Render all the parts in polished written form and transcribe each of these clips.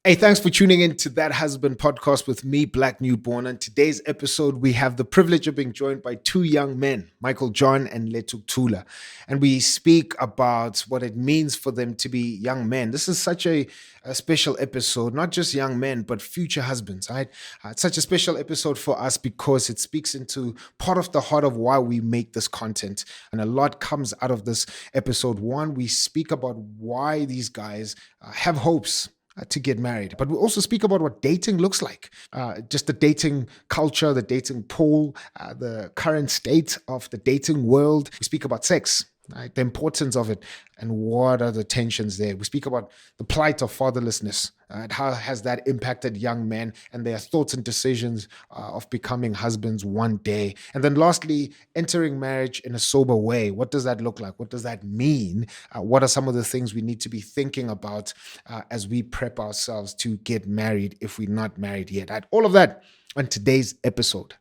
Hey, thanks for tuning in to That Husband podcast with me, Black Newborn. On today's episode, we have the privilege of being joined by two young men, Michael John and Lethu. And we speak about what it means for them to be young men. This is such a special episode, not just young men, but future husbands, right? It's such a special episode for us because it speaks into part of the heart of why we make this content. And a lot comes out of this episode. One, we speak about why these guys have hopes to get married. But we also speak about what dating looks like, just the dating culture, the dating pool, the current state of the dating world. We speak about sex, right? The importance of it, and what are the tensions there. We speak about the plight of fatherlessness, and how has that impacted young men and their thoughts and decisions of becoming husbands one day. And then lastly, entering marriage in a sober way. What does that look like? What does that mean? What are some of the things we need to be thinking about as we prep ourselves to get married if we're not married yet? All of that on today's episode.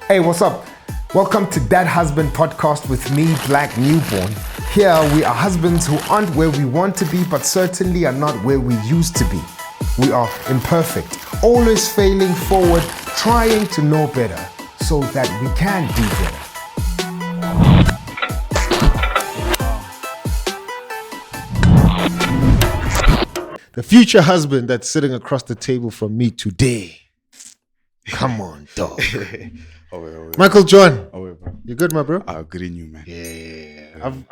Hey, what's up? Welcome to That Husband Podcast with me, Black Newborn. Here we are husbands who aren't where we want to be, but certainly are not where we used to be. We are imperfect, always failing forward, trying to know better so that we can do better. The future husband that's sitting across the table from me today. Come on, dog. Michael John. Bro. You good, my bro? Good in you, man. Yeah.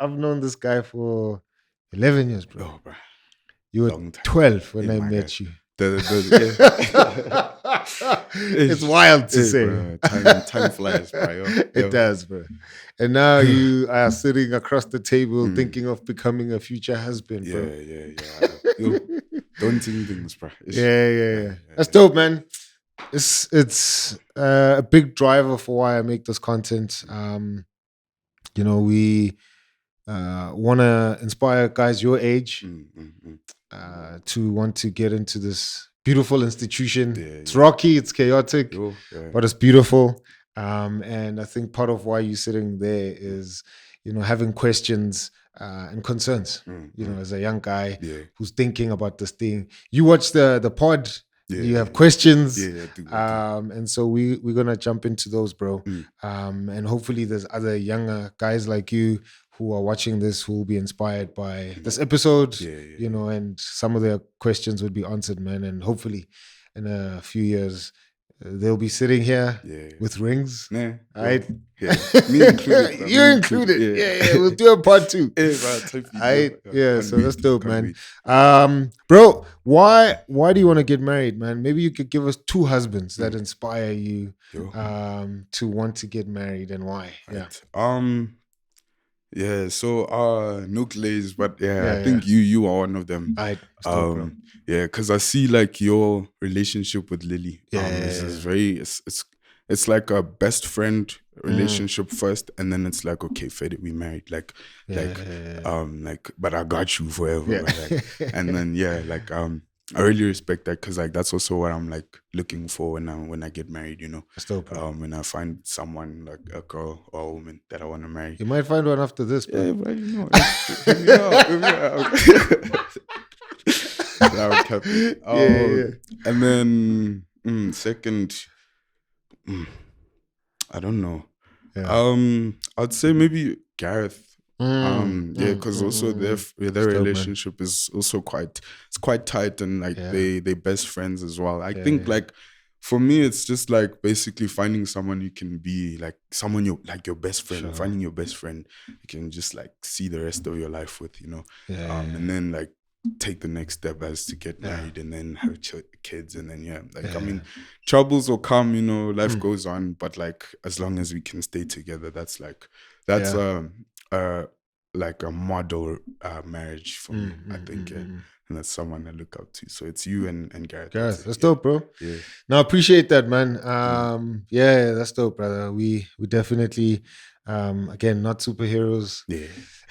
I've known this guy for 11 years, bro. Oh, bro. You were 12 when I met you. It's wild to say. Bro. Time flies, bro. It does, bro. And now you are sitting across the table thinking of becoming a future husband, bro. Yeah. Daunting things, bro. Yeah. That's dope, man. It's a big driver for why I make this content. We want to inspire guys your age to want to get into this beautiful institution. It's rocky, it's chaotic, but it's beautiful. And I think part of why you're sitting there is, having questions and concerns. As a young guy who's thinking about this thing. You watch the pod. You have questions, I do. And so we're gonna jump into those, bro. And hopefully there's other younger guys like you who are watching this who will be inspired by this episode, and some of their questions would be answered, man. And hopefully in a few years they'll be sitting here with rings, right? Yeah. Me included. Bro. You included. Yeah. We'll do a part 2. So that's dope, man. Bro, why do you want to get married, man? Maybe you could give us 2 husbands that inspire you to want to get married, and why? So no glaze, but I think you are one of them. Because I see like your relationship with Lily. It's like a best friend relationship first, and then it's like, okay, Fede, we married, but I got you forever. And then I really respect that, because like that's also what I'm like looking for when I get married, That's dope, bro. When I find someone like a girl or a woman that I want to marry. You might find one after this, bro. Yeah, but hit me up. And then second, I don't know. I'd say maybe Gareth. Because also their relationship is also quite tight, and like they best friends as well. I think like for me it's just like basically finding someone you can be like someone you like your best friend, finding your best friend you can just like see the rest of your life with, and then like take the next step as to get married and then have kids, and then I mean troubles will come, life goes on, but like as long as we can stay together, that's like a model marriage for me, I think, and that's someone I look up to. So it's you and Gareth. That's dope, bro. No, I appreciate that, man. That's dope, brother. We definitely again, not superheroes,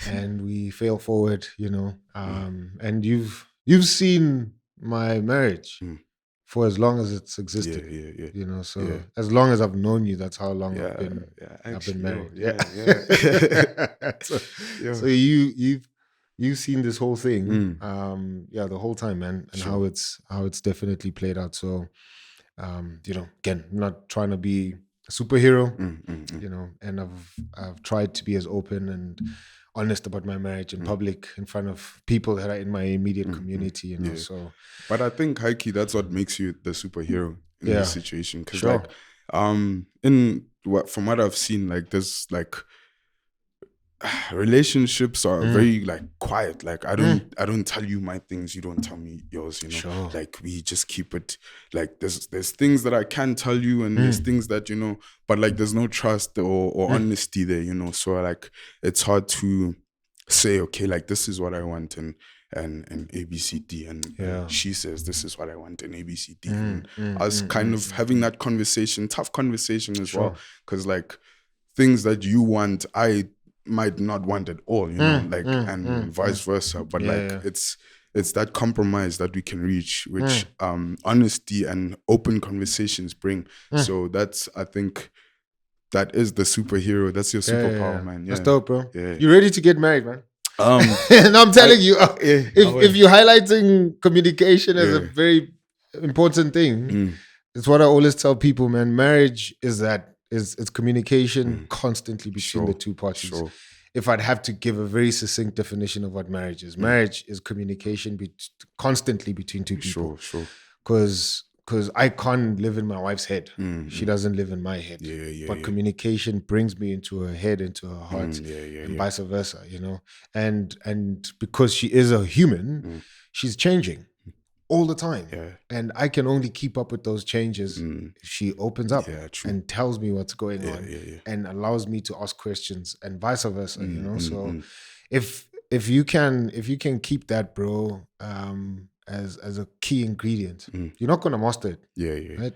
and we fail forward, and you've seen my marriage for as long as it's existed. As long as I've known you, that's how long I've been married. So you've you've seen this whole thing, the whole time, man, and how it's definitely played out. So, again, I'm not trying to be a superhero, and I've tried to be as open and honest about my marriage in public in front of people that are in my immediate community, so. But I think, Heike, that's what makes you the superhero in this situation. Because from what I've seen, like, there's like relationships are very like quiet. Like I don't tell you my things, you don't tell me yours, like we just keep it like there's things that I can tell you, and there's things that but like there's no trust or honesty there, so like it's hard to say, okay, like this is what I want, and ABCD, and she says this is what I want, and ABCD, and us kind of having that conversation, tough conversation as well, because like things that you want, I might not want at all, and vice versa. But it's that compromise that we can reach, which honesty and open conversations bring. So that's, I think, that is the superhero. That's your superpower, man. Yeah. That's dope, bro. Yeah. You ready to get married, man? And I'm telling you, if you're highlighting communication as a very important thing, it's what I always tell people, man. Marriage is it's communication constantly between the two parties. Sure. If I'd have to give a very succinct definition of what marriage is, marriage is communication constantly between two people. Sure. Because I can't live in my wife's head. She doesn't live in my head. But communication brings me into her head, into her heart, and vice versa, And because she is a human, she's changing all the time. And I can only keep up with those changes if she opens up and tells me what's going on and allows me to ask questions, and vice versa, So if you can keep that, bro, as a key ingredient, you're not gonna master it. Right?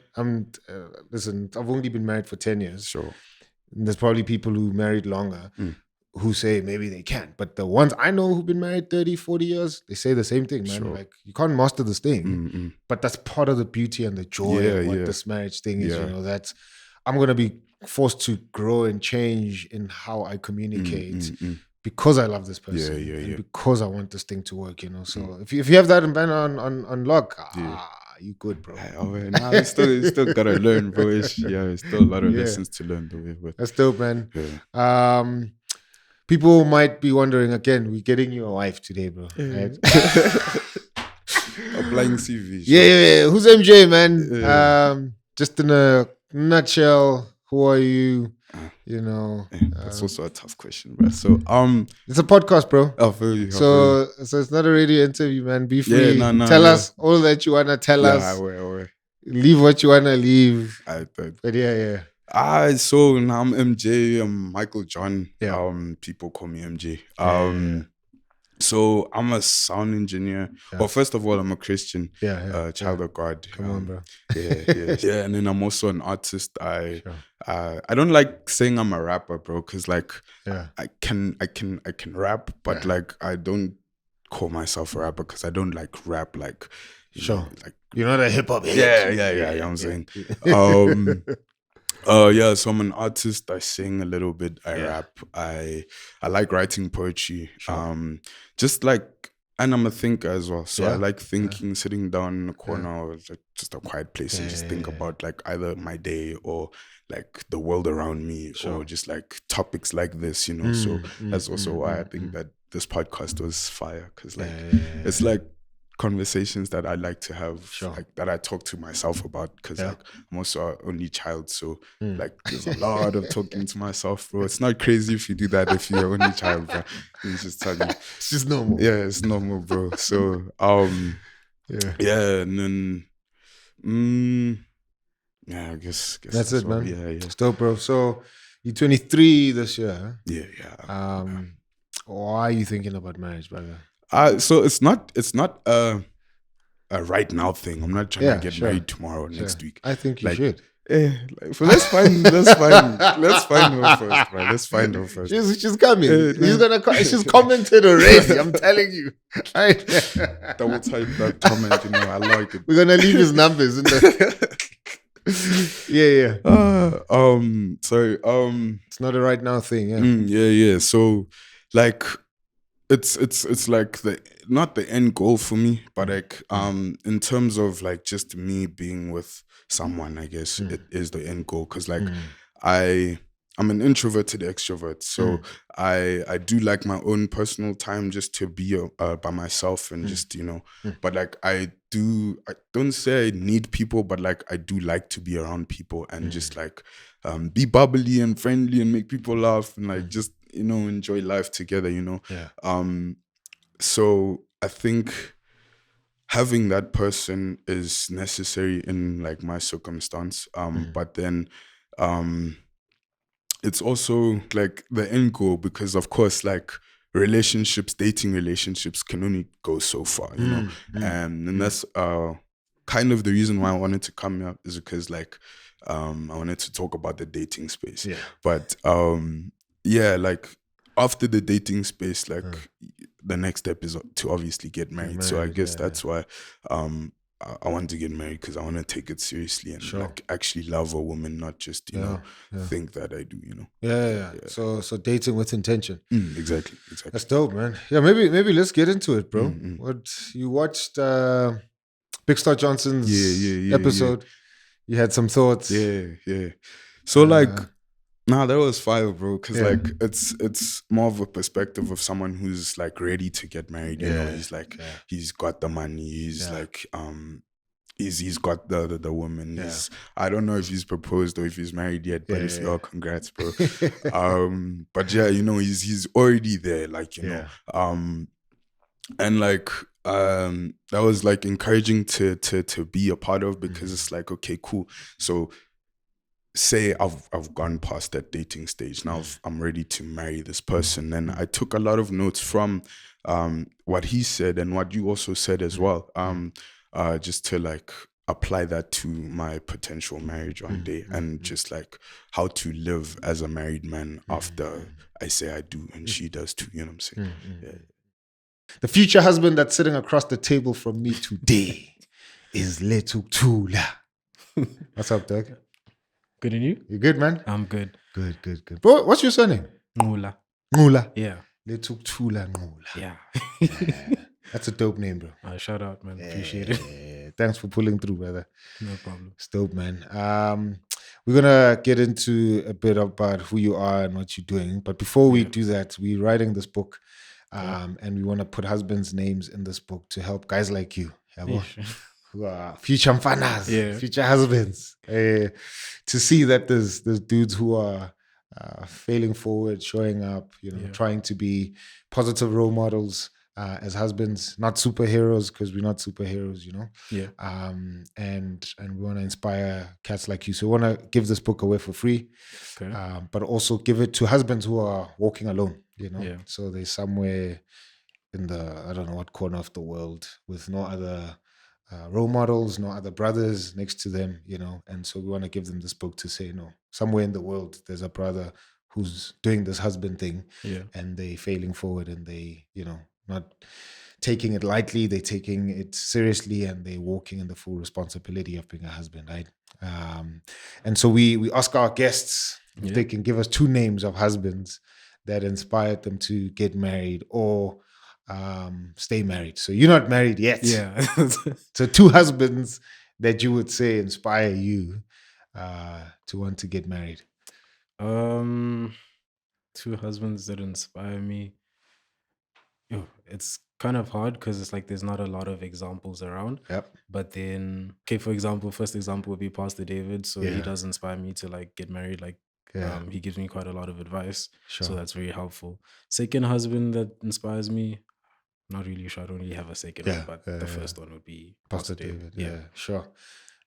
Listen, I've only been married for 10 years. Sure. And there's probably people who married longer who say maybe they can't. But the ones I know who've been married 30, 40 years, they say the same thing, man. Sure. Like, you can't master this thing. But that's part of the beauty and the joy of what this marriage thing is, that I'm going to be forced to grow and change in how I communicate because I love this person and because I want this thing to work, So if you have that on lock, you good, bro. Nah, still gotta learn, bro. It's still a lot of lessons to learn, though. That's dope, man. People might be wondering, again, we're getting you a wife today, bro. Right? Applying CV. Yeah. Who's MJ, man? Just in a nutshell, who are you? That's also a tough question, bro. So it's a podcast, bro. So it's not a radio interview, man. Be free. Tell us all that you wanna tell us. Leave what you wanna leave. But yeah. So now I'm MJ. I'm Michael John. People call me MJ. So I'm a sound engineer. Well, first of all, I'm a Christian. Child of God. Come on, bro. And then I'm also an artist. I don't like saying I'm a rapper, bro, because like I can rap, but like I don't call myself a rapper because I don't like rap like like you're not a hip hop. Yeah. You know what I'm saying. So I'm an artist. I sing a little bit. I rap. I like writing poetry. Just like, and I'm a thinker as well. So I like thinking, sitting down in a corner or like just a quiet place and just think about like either my day or like the world around me or just like topics like this, So that's also why I think that this podcast was fire, because like it's like conversations that I like to have, like that I talk to myself about, because like I'm also an only child, so like there's a lot of talking to myself, bro. It's not crazy if you do that if you're only child, bro. It's just tell you, it's just normal. Yeah, it's normal, bro. So and then I guess that's it, man. Yeah. Dope, bro. So you're 23 this year. Yeah. Why are you thinking about marriage, brother? So it's not a right now thing. I'm not trying to get married tomorrow or next week. I think you should. Let's find her first, bro. Let's find her first. She's coming. She's commented already. I'm telling you. Double type that comment. I like it. We're gonna leave his numbers in the. Sorry. It's not a right now thing. So like, it's like the not the end goal for me, but like in terms of like just me being with someone, I guess it is the end goal, because like I I'm an introverted extrovert, so I do like my own personal time just to be by myself and just but like I don't say I need people, but like I do like to be around people and just like be bubbly and friendly and make people laugh and like just enjoy life together. So I think having that person is necessary in like my circumstance. But then it's also like the end goal, because of course like dating relationships can only go so far, and that's kind of the reason why I wanted to come up, is because like I wanted to talk about the dating space. But yeah, like after the dating space, like the next step is to obviously get married. So I guess that's why I want to get married, because I want to take it seriously and like actually love a woman, not just think that I do. So dating with intention. Exactly. That's dope, man. Yeah, maybe let's get into it, bro. What you watched Big Star Johnson's episode? You had some thoughts. Yeah. So like, nah, that was fire, bro. Because like it's more of a perspective of someone who's like ready to get married. He's like he's got the money. He's like he's got the woman. I don't know if he's proposed or if he's married yet, but if you are, congrats, bro. But yeah, he's already there, like and like that was like encouraging to be a part of, because it's like, okay, cool. So say I've gone past that dating stage now, I'm ready to marry this person, and I took a lot of notes from what he said and what you also said as well, just to like apply that to my potential marriage one day, and just like how to live as a married man after I say I do and she does too, you know what I'm saying? The future husband that's sitting across the table from me today is Lethu. What's up, Doug? Good, and you? You good, man? I'm good. Good. Bro, what's your surname? Ngula. Yeah. Lethu Ngula. Yeah. That's a dope name, bro. Shout out, man. Appreciate it. Thanks for pulling through, brother. No problem. It's dope, man. We're gonna get into a bit about who you are and what you're doing, but before we do that, we're writing this book, and we want to put husbands' names in this book to help guys like you, who are future mfanas, future husbands, to see that there's dudes who are failing forward, showing up, trying to be positive role models as husbands, not superheroes, because we're not superheroes, and we want to inspire cats like you. So we want to give this book away for free, but also give it to husbands who are walking alone, so they're somewhere in the, I don't know what corner of the world, with no other role models, no other brothers next to them, and so we want to give them this book to say, no, somewhere in the world there's a brother who's doing this husband thing, and they failing forward, and they not taking it lightly, they're taking it seriously, and they're walking in the full responsibility of being a husband, right? And so we ask our guests if they can give us 2 names of husbands that inspired them to get married or stay married. So you're not married yet. So 2 husbands that you would say inspire you to want to get married. 2 husbands that inspire me. It's kind of hard because it's like there's not a lot of examples around. But then, okay, for example, first example would be Pastor David. So he does inspire me to like get married. Like he gives me quite a lot of advice. So that's very helpful. Second husband that inspires me, not really sure. I don't really have a second one, but the first one would be Pastor David. Yeah, sure.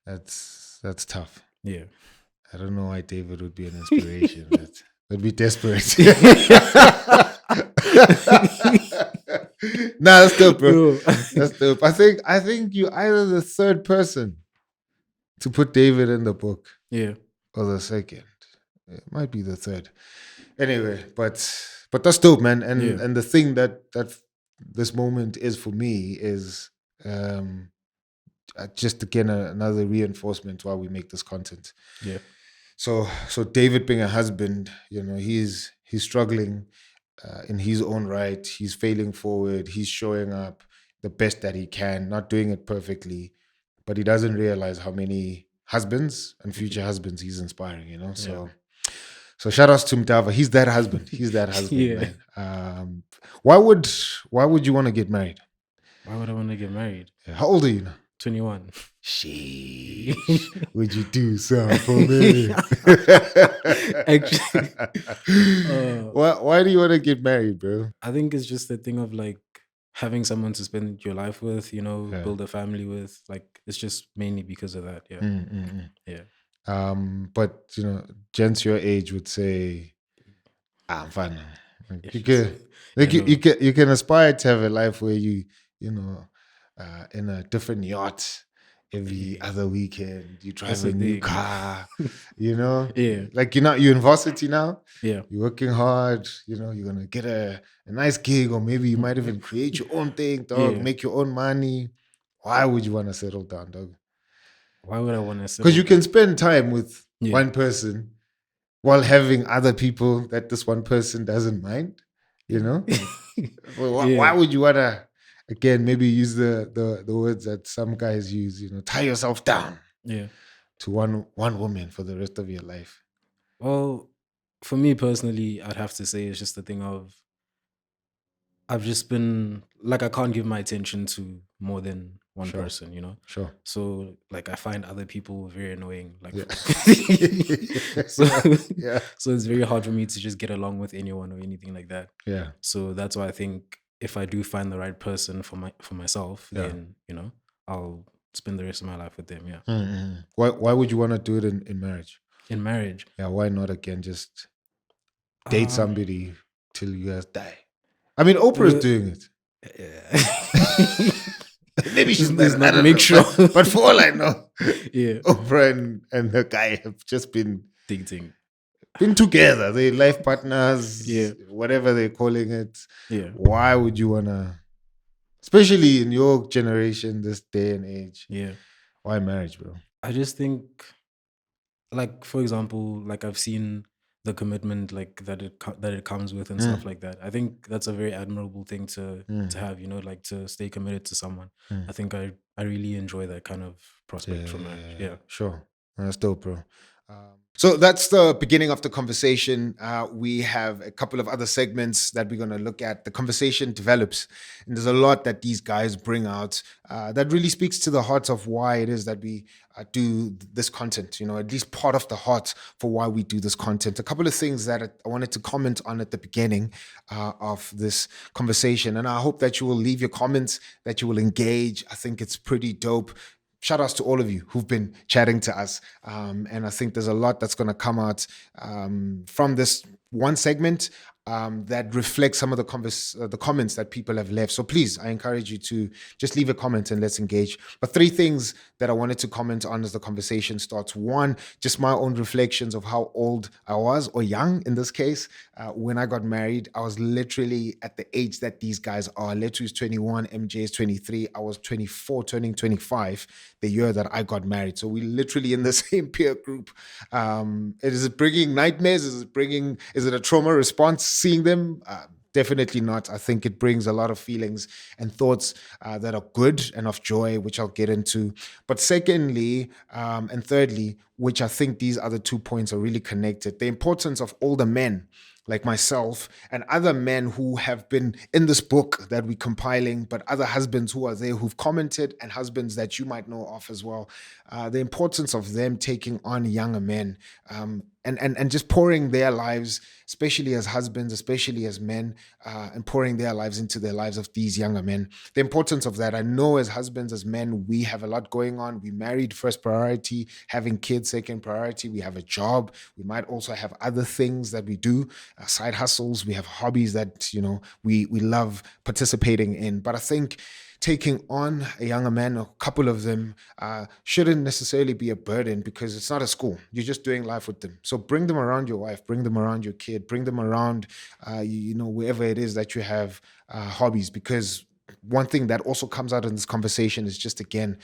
That's tough. Yeah. I don't know why David would be an inspiration. But would be desperate. Nah, that's dope, bro. That's dope. I think you're either the third person to put David in the book. Or the second. It might be the third. Anyway, but that's dope, man. And the thing that this moment is for me is just again another reinforcement while we make this content. So David being a husband, he's struggling in his own right. He's failing forward. He's showing up the best that he can, not doing it perfectly, but he doesn't realize how many husbands and future husbands he's inspiring, you know? So shout outs to Mtava. He's that husband. He's that husband, man. Why would you want to get married? Why would I want to get married? How old are you now? 21. Sheesh. Would you do something for me? Actually, why do you want to get married, bro? I think it's just the thing of like having someone to spend your life with, you know, build a family with. Like, it's just mainly because of that. Yeah. But you know, gents your age would say, I'm fine. You can aspire to have a life where you know, in a different yacht every other weekend. You drive a new car, you know. Like you're in varsity now. Yeah. You're working hard. You know, you're gonna get a nice gig, or maybe you might even create your own thing, dog. Make your own money. Why would you want to settle down, dog? Why would I want to settle? Because you can spend time with one person while having other people that this one person doesn't mind, you know? Why would you want to, again, maybe use the words that some guys use, you know, tie yourself down to one woman for the rest of your life? Well, for me personally, I'd have to say it's just the thing of I've just been like, I can't give my attention to more than one person, you know? Sure. So like I find other people very annoying. Like so it's very hard for me to just get along with anyone or anything like that. Yeah. So that's why I think if I do find the right person for myself, then you know, I'll spend the rest of my life with them. Yeah. Mm-hmm. Why would you want to do it in marriage? In marriage? Yeah, why not again just date somebody till you guys die? I mean, Oprah's doing it. Maybe she's not make sure. But for all I know, Oprah and her guy have just been together. They're life partners, whatever they're calling it. Yeah. Why would you wanna, especially in your generation, this day and age? Yeah. Why marriage, bro? I just think, like, for example, like I've seen the commitment like that it comes with and stuff like that. I think that's a very admirable thing to have, you know, like to stay committed to someone. I think I really enjoy that kind of prospect from marriage. Yeah, sure. That's dope, bro. So that's the beginning of the conversation. We have a couple of other segments that we're going to look at. The conversation develops, and there's a lot that these guys bring out that really speaks to the heart of why it is that we do this content, you know, at least part of the heart for why we do this content. A couple of things that I wanted to comment on at the beginning of this conversation, and I hope that you will leave your comments, that you will engage. I think it's pretty dope. Shout outs to all of you who've been chatting to us. And I think there's a lot that's going to come out from this one segment that reflects some of the comments that people have left. So please, I encourage you to just leave a comment and let's engage. But 3 things that I wanted to comment on as the conversation starts. 1, just my own reflections of how old I was, or young in this case. When I got married, I was literally at the age that these guys are. Lethu is 21, MJ is 23. I was 24, turning 25 the year that I got married. So we're literally in the same peer group. Is it bringing nightmares? Is it a trauma response seeing them? Definitely not. I think it brings a lot of feelings and thoughts that are good and of joy, which I'll get into. But secondly, and thirdly, which I think these other 2 points are really connected, the importance of older men like myself and other men who have been in this book that we're compiling, but other husbands who are there who've commented, and husbands that you might know of as well. The importance of them taking on younger men and just pouring their lives, especially as husbands, especially as men, and pouring their lives into the lives of these younger men. The importance of that, I know as husbands, as men, we have a lot going on. We married first priority, having kids second priority. We have a job. We might also have other things that we do, side hustles. We have hobbies that, you know, we love participating in. But I think taking on a younger man, a couple of them, shouldn't necessarily be a burden, because it's not a school. You're just doing life with them. So bring them around your wife, bring them around your kid, bring them around, you know, wherever it is that you have hobbies. Because one thing that also comes out in this conversation is just, again,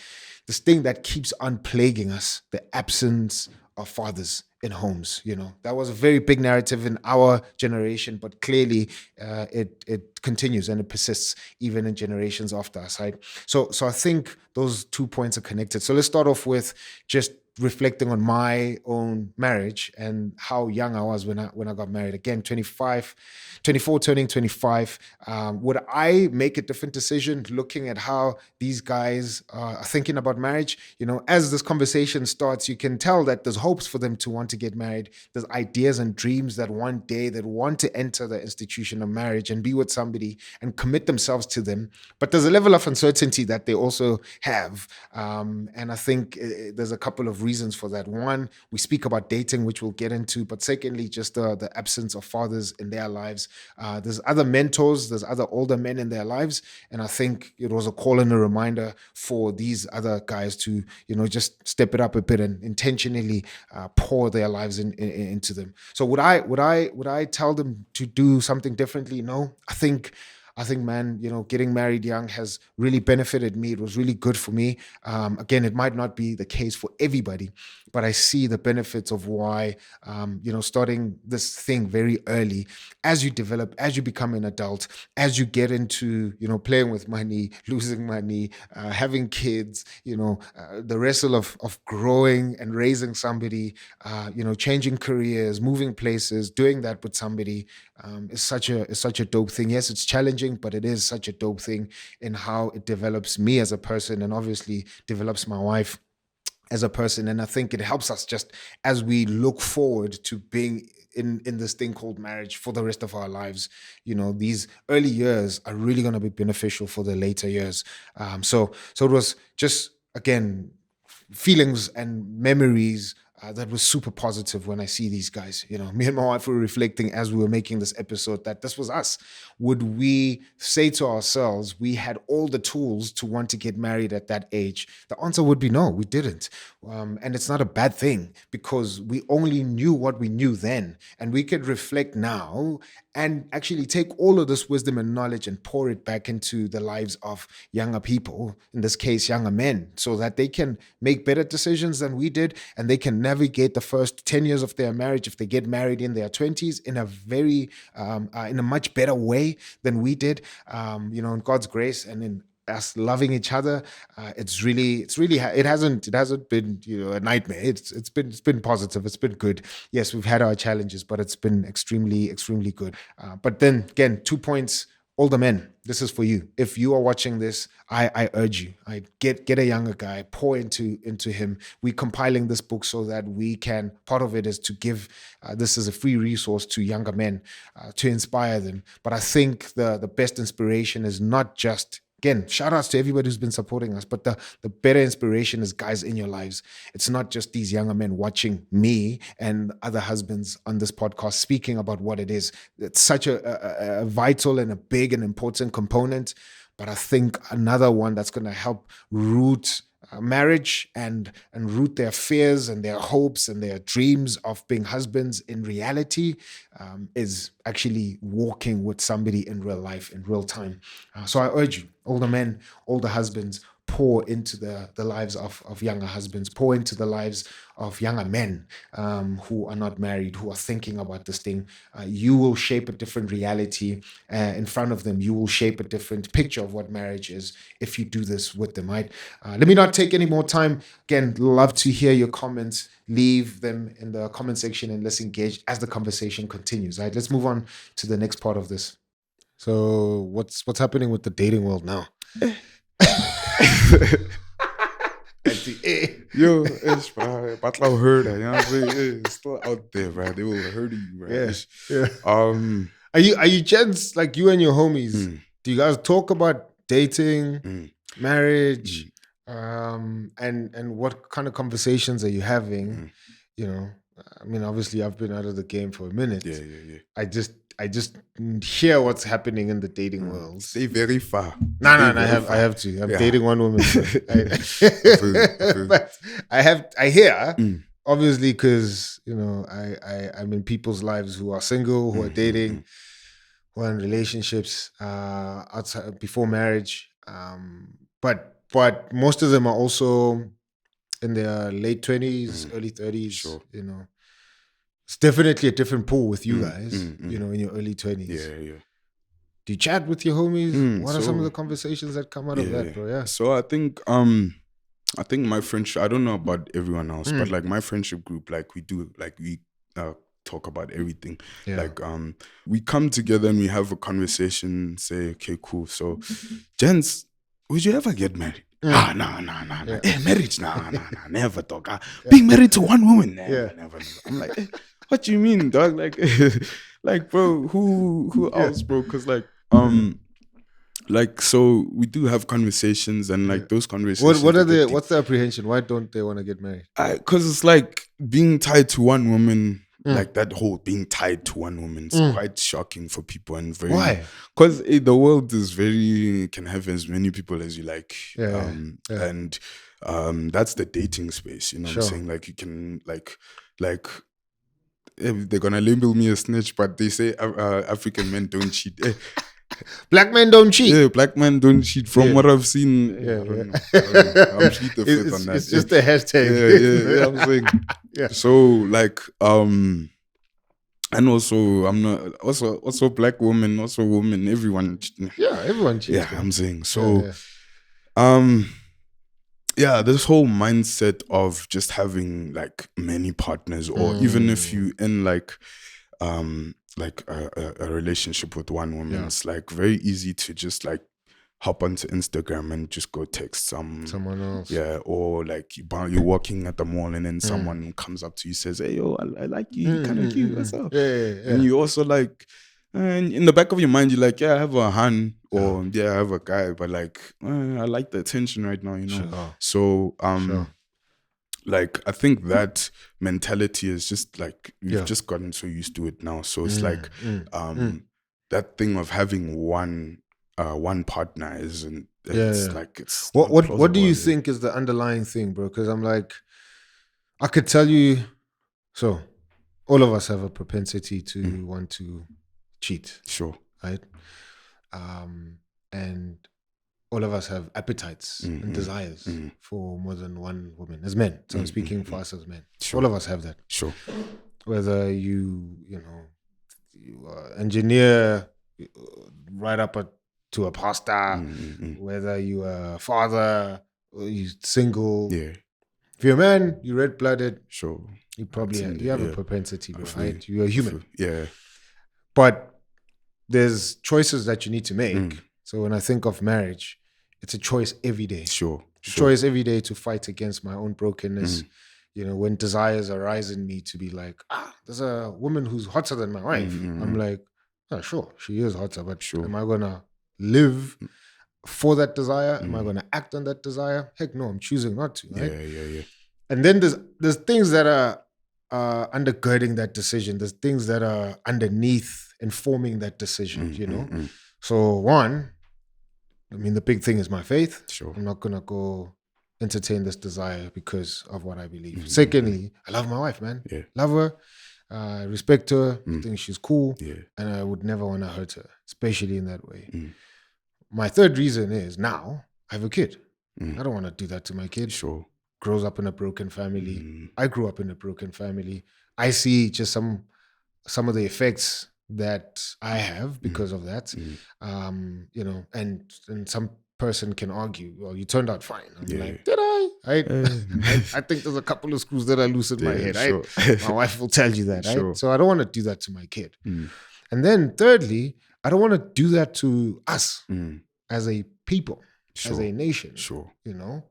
this thing that keeps on plaguing us, the absence are fathers in homes. That was a very big narrative in our generation, but clearly it continues and it persists even in generations after us, right? So I think those 2 points are connected. So let's start off with just reflecting on my own marriage and how young I was when I got married. Again, 24 turning 25. Would I make a different decision looking at how these guys are thinking about marriage? As this conversation starts, you can tell that there's hopes for them to want to get married. There's ideas and dreams that one day they want to enter the institution of marriage and be with somebody and commit themselves to them. But there's a level of uncertainty that they also have. And I think there's a couple of reasons for that. One, we speak about dating, which we'll get into. But secondly, just the absence of fathers in their lives. There's other mentors, there's other older men in their lives. And I think it was a call and a reminder for these other guys to, just step it up a bit and intentionally pour their lives into them. So would I tell them to do something differently? No. I think, man, getting married young has really benefited me. It was really good for me. Again, it might not be the case for everybody, but I see the benefits of why, starting this thing very early, as you develop, as you become an adult, as you get into, playing with money, losing money, having kids, the wrestle of growing and raising somebody, changing careers, moving places, doing that with somebody is such a dope thing. Yes, it's challenging, but it is such a dope thing in how it develops me as a person and obviously develops my wife as a person. And I think it helps us just as we look forward to being in this thing called marriage for the rest of our lives. These early years are really going to be beneficial for the later years. So it was just, again, feelings and memories that was super positive when I see these guys. Me and my wife were reflecting as we were making this episode that this was us. Would we say to ourselves we had all the tools to want to get married at that age? The answer would be no, we didn't. And it's not a bad thing because we only knew what we knew then. And we could reflect now and actually take all of this wisdom and knowledge and pour it back into the lives of younger people, in this case, younger men, so that they can make better decisions than we did and they can navigate the first 10 years of their marriage if they get married in their 20s in a very, in a much better way than we did, in God's grace and in us loving each other. It hasn't been a nightmare. It's been positive. It's been good. Yes, we've had our challenges, but it's been extremely good. But then again, 2 points. Older men, this is for you. If you are watching this, I urge you. I get a younger guy, pour into him. We're compiling this book so that we can. Part of it is to give this as a free resource to younger men to inspire them. But I think the best inspiration is not just. Again, shout outs to everybody who's been supporting us. But the better inspiration is guys in your lives. It's not just these younger men watching me and other husbands on this podcast speaking about what it is. It's such a vital and a big and important component. But I think another one that's going to help root marriage and root their fears and their hopes and their dreams of being husbands in reality is actually walking with somebody in real life, in real time. So I urge you, older men, older husbands, pour into the lives of younger husbands, pour into the lives of younger men who are not married, who are thinking about this thing. You will shape a different reality in front of them. You will shape a different picture of what marriage is if you do this with them, right? Let me not take any more time. Again, love to hear your comments. Leave them in the comment section and let's engage as the conversation continues, right? Let's move on to the next part of this. So what's happening with the dating world now? Yo, it's but I heard that, you know what I'm saying? It's still out there, right? They will hurt you, right? Yeah. Are you gents, like you and your homies? Do you guys talk about dating, marriage, and what kind of conversations are you having? I mean, obviously, I've been out of the game for a minute. Yeah. I just hear what's happening in the dating world. Stay very far. No, I have to. I'm dating one woman. But I hear, obviously, because I'm in people's lives who are single, who are dating, who are in relationships outside before marriage. But most of them are also in their late 20s, early 30s, Sure. you know. It's definitely a different pool with you guys, you know, in your early 20s. Yeah. Do you chat with your homies? What are some of So- the conversations that come out of that, bro? Yeah. So I think my friendship, I don't know about everyone else, but like my friendship group, like we talk about everything. Yeah. Like we come together and we have a conversation, say, okay, cool. So gents, would you ever get married? Nah. Yeah. Marriage, nah, never, dog. Being married to one woman, never. I'm like, what do you mean, dog? Like, like, bro, who else, bro? Because like, so we do have conversations, and like those conversations. What's the apprehension? Why don't they want to get married? Because it's like being tied to one woman. Like that whole being tied to one woman is quite shocking for people, and very. Why? Because the world is can have as many people as you like, and that's the dating space. You know what I'm saying? Like you can like they're gonna label me a snitch, but they say African men don't cheat. Black men don't cheat. Yeah, black men don't cheat. From what I've seen, I don't know. I'm cheat the fifth on that. It's just a hashtag. Yeah. I'm saying. Yeah. So like and also I'm not also black woman, also woman, everyone. Yeah, everyone cheats. Yeah, I'm saying. So this whole mindset of just having like many partners, or even if you in like a relationship with one woman, it's like very easy to just like hop onto Instagram and just go text someone else. Yeah, or like you're walking at the mall and then someone comes up to you, says, "Hey, yo, I like you, you're kind of cute, what's up?" Yeah. And you also like, and in the back of your mind, you're like, yeah, I have a hun, or I have a guy, but like, I like the attention right now, you know. So like I think that mentality is just like we've just gotten so used to it now. So it's like that thing of having one partner isn't. Like it's what do you think is the underlying thing, bro? Because I'm like, I could tell you. So all of us have a propensity to want to cheat. Sure. Right. And all of us have appetites and desires for more than one woman as men. So I'm speaking for us as men. Sure. All of us have that. Sure. Whether you engineer right up to a pastor, whether you are a father or you single. Yeah. If you're a man, you're red-blooded. Sure. You probably have a propensity, bro, right? You're a human. Yeah. But there's choices that you need to make. So when I think of marriage, it's a choice every day. Sure. Choice every day to fight against my own brokenness. You know, when desires arise in me to be like, there's a woman who's hotter than my wife. I'm like, sure, she is hotter, but am I gonna live for that desire? Am I gonna act on that desire? Heck no, I'm choosing not to. Right? Yeah. And then there's things that are undergirding that decision. There's things that are underneath informing that decision. You know. So one, I mean, the big thing is my faith. Sure. I'm not going to go entertain this desire because of what I believe. Secondly, I love my wife, man. Yeah. Love her. I respect her. I think she's cool. Yeah. And I would never want to hurt her, especially in that way. My third reason is now I have a kid. I don't want to do that to my kid. Sure. Grows up in a broken family. I grew up in a broken family. I see just some of the effects that I have because of that, you know, and some person can argue, well, you turned out fine. I'm like, did I? I think there's a couple of screws that are loose in my head. Sure. My wife will tell you that. Sure. Right? So I don't want to do that to my kid. And then thirdly, I don't want to do that to us as a people, as a nation. Sure. You know,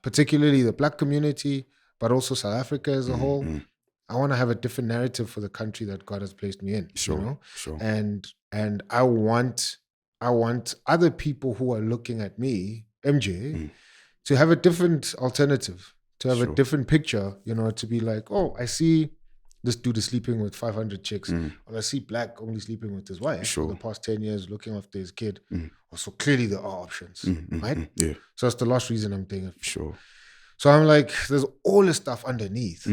particularly the Black community, but also South Africa as a whole. I want to have a different narrative for the country that God has placed me in. Sure, you know? sure. And I want other people who are looking at me, MJ, to have a different alternative, to have a different picture, you know, to be like, oh, I see this dude is sleeping with 500 chicks. Or I see Black only sleeping with his wife for the past 10 years, looking after his kid. So clearly there are options, right? Yeah. So that's the last reason I'm doing it. Sure. So I'm like, there's all this stuff underneath.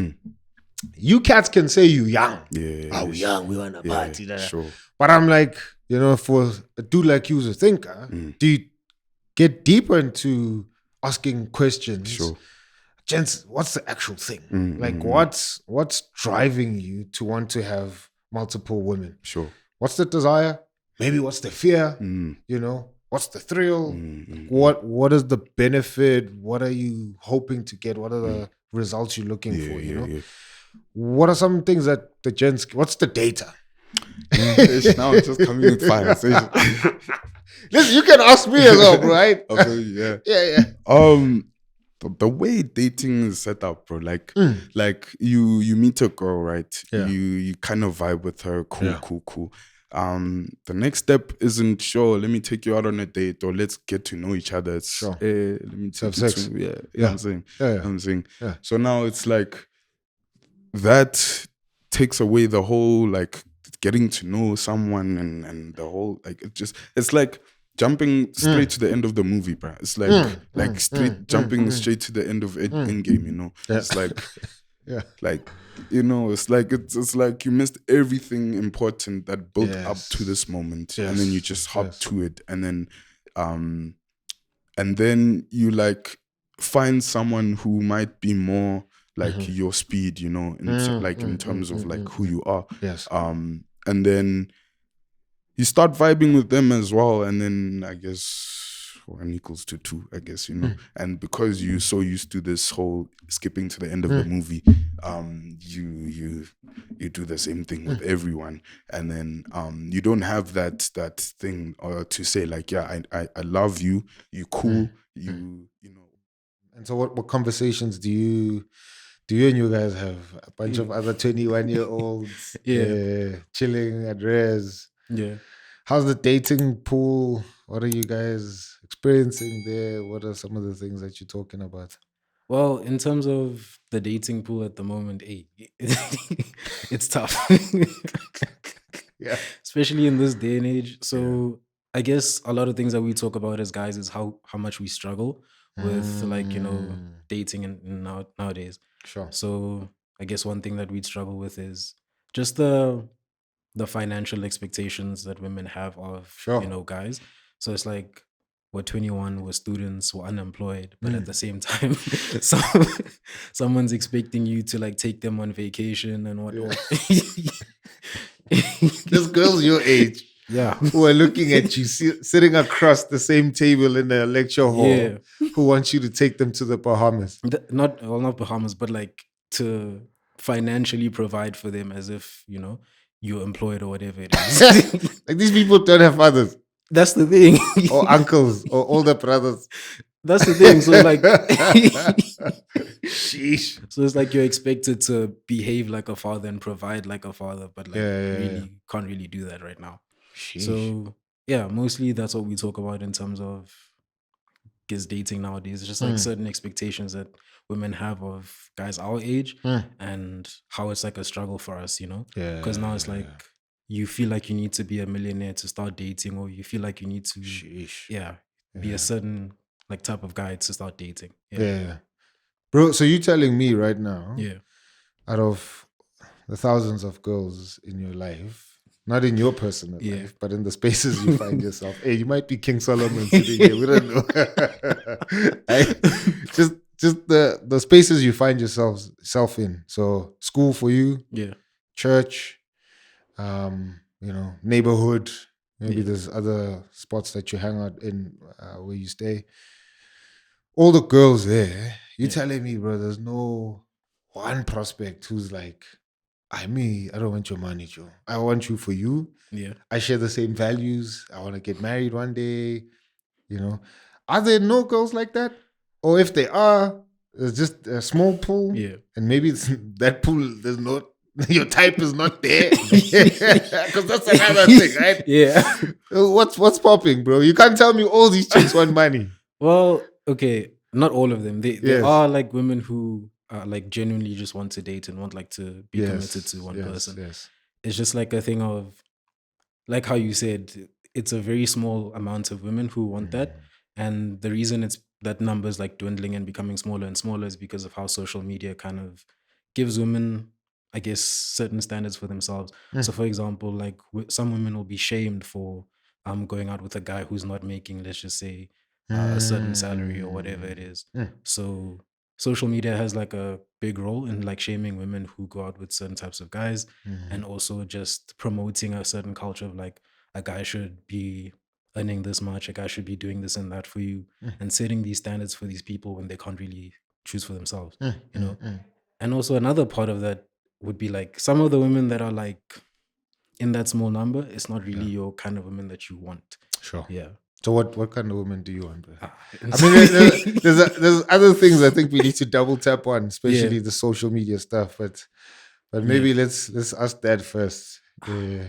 You cats can say you young. Yeah. We young, we want to party. Sure. But I'm like, you know, for a dude like you who's a thinker, do you get deeper into asking questions? Sure. gents, what's the actual thing? Like, Mm-hmm. what's driving you to want to have multiple women? Sure. What's the desire? Maybe what's the fear? You know, what's the thrill? What is the benefit? What are you hoping to get? What are the results you're looking for? You know, what are some things that the gents? What's the data? Now it's just coming with fire. Listen, you can ask me as well, bro, right? Yeah. The way dating is set up, bro, like you meet a girl, right? You kind of vibe with her, cool. The next step isn't sure, let me take you out on a date or let's get to know each other. It's let me take you sex. to I'm saying. I'm saying. So now it's like that takes away the whole like getting to know someone and the whole like it's like jumping straight to the end of the movie, bro. It's like jumping straight to the end of Endgame, you know. It's like like you know, it's like you missed everything important that built up to this moment, and then you just hop to it, and then you like find someone who might be more like your speed, you know, in terms of like who you are. And then you start vibing with them as well, and then I guess 1 = 2, I guess, you know. And because you're so used to this whole skipping to the end of the movie, you do the same thing with everyone, and then you don't have that thing to say like, yeah, I love you, you cool, you know. And so what conversations do you and you guys have? A bunch of other 21-year-olds chilling at res. How's the dating pool? What are you guys experiencing there? What are some of the things that you're talking about? Well, in terms of the dating pool at the moment, it's tough. Especially in this day and age. So I guess a lot of things that we talk about as guys is how much we struggle with like, you know, dating and nowadays. Sure. So I guess one thing that we'd struggle with is just the financial expectations that women have of you know, guys. So it's like we're 21, we're students, we're unemployed, but at the same time, someone's expecting you to like take them on vacation and whatnot. There's girls your age, who are looking at you sitting across the same table in a lecture hall, who want you to take them to the Bahamas. Not Bahamas, but like to financially provide for them as if, you know, you're employed or whatever it is. Like these people don't have fathers. That's the thing. Or uncles or older brothers. That's the thing. So like sheesh. So it's like you're expected to behave like a father and provide like a father, but like really can't really do that right now. Sheesh. So yeah, mostly that's what we talk about in terms of dating nowadays. It's just like certain expectations that women have of guys our age and how it's like a struggle for us, you know? Because now it's like you feel like you need to be a millionaire to start dating, or you feel like you need to be a certain like type of guy to start dating. Bro, so you telling me right now, out of the thousands of girls in your life, not in your personal life, but in the spaces you find yourself, hey, you might be King Solomon sitting here, we don't know. Just the spaces you find yourself in. So school for you, church, you know, neighborhood, maybe there's other spots that you hang out in where you stay. All the girls there, you're telling me, bro, there's no one prospect who's like, I don't want your money, Joe. I want you for you. I share the same values. I want to get married one day. You know, are there no girls like that? Or if they are, it's just a small pool. And maybe it's that pool, there's no, your type is not there. Because that's another thing, right? What's popping, bro? You can't tell me all these chicks want money. Well, okay, not all of them. There are like women who like genuinely just want to date and want like to be committed to one person. It's just like a thing of, like how you said, it's a very small amount of women who want that. And the reason it's that number is like dwindling and becoming smaller and smaller is because of how social media kind of gives women, I guess, certain standards for themselves. So for example, like some women will be shamed for going out with a guy who's not making, let's just say, a certain salary or whatever it is. So social media has like a big role in like shaming women who go out with certain types of guys, and also just promoting a certain culture of like a guy should be earning this much, a guy should be doing this and that for you, and setting these standards for these people when they can't really choose for themselves, you know. And also another part of that would be like some of the women that are like in that small number, it's not really your kind of women that you want. Sure. Yeah. So what kind of women do you want? I mean, there's other things I think we need to double tap on, especially the social media stuff. But maybe let's ask that first. Yeah.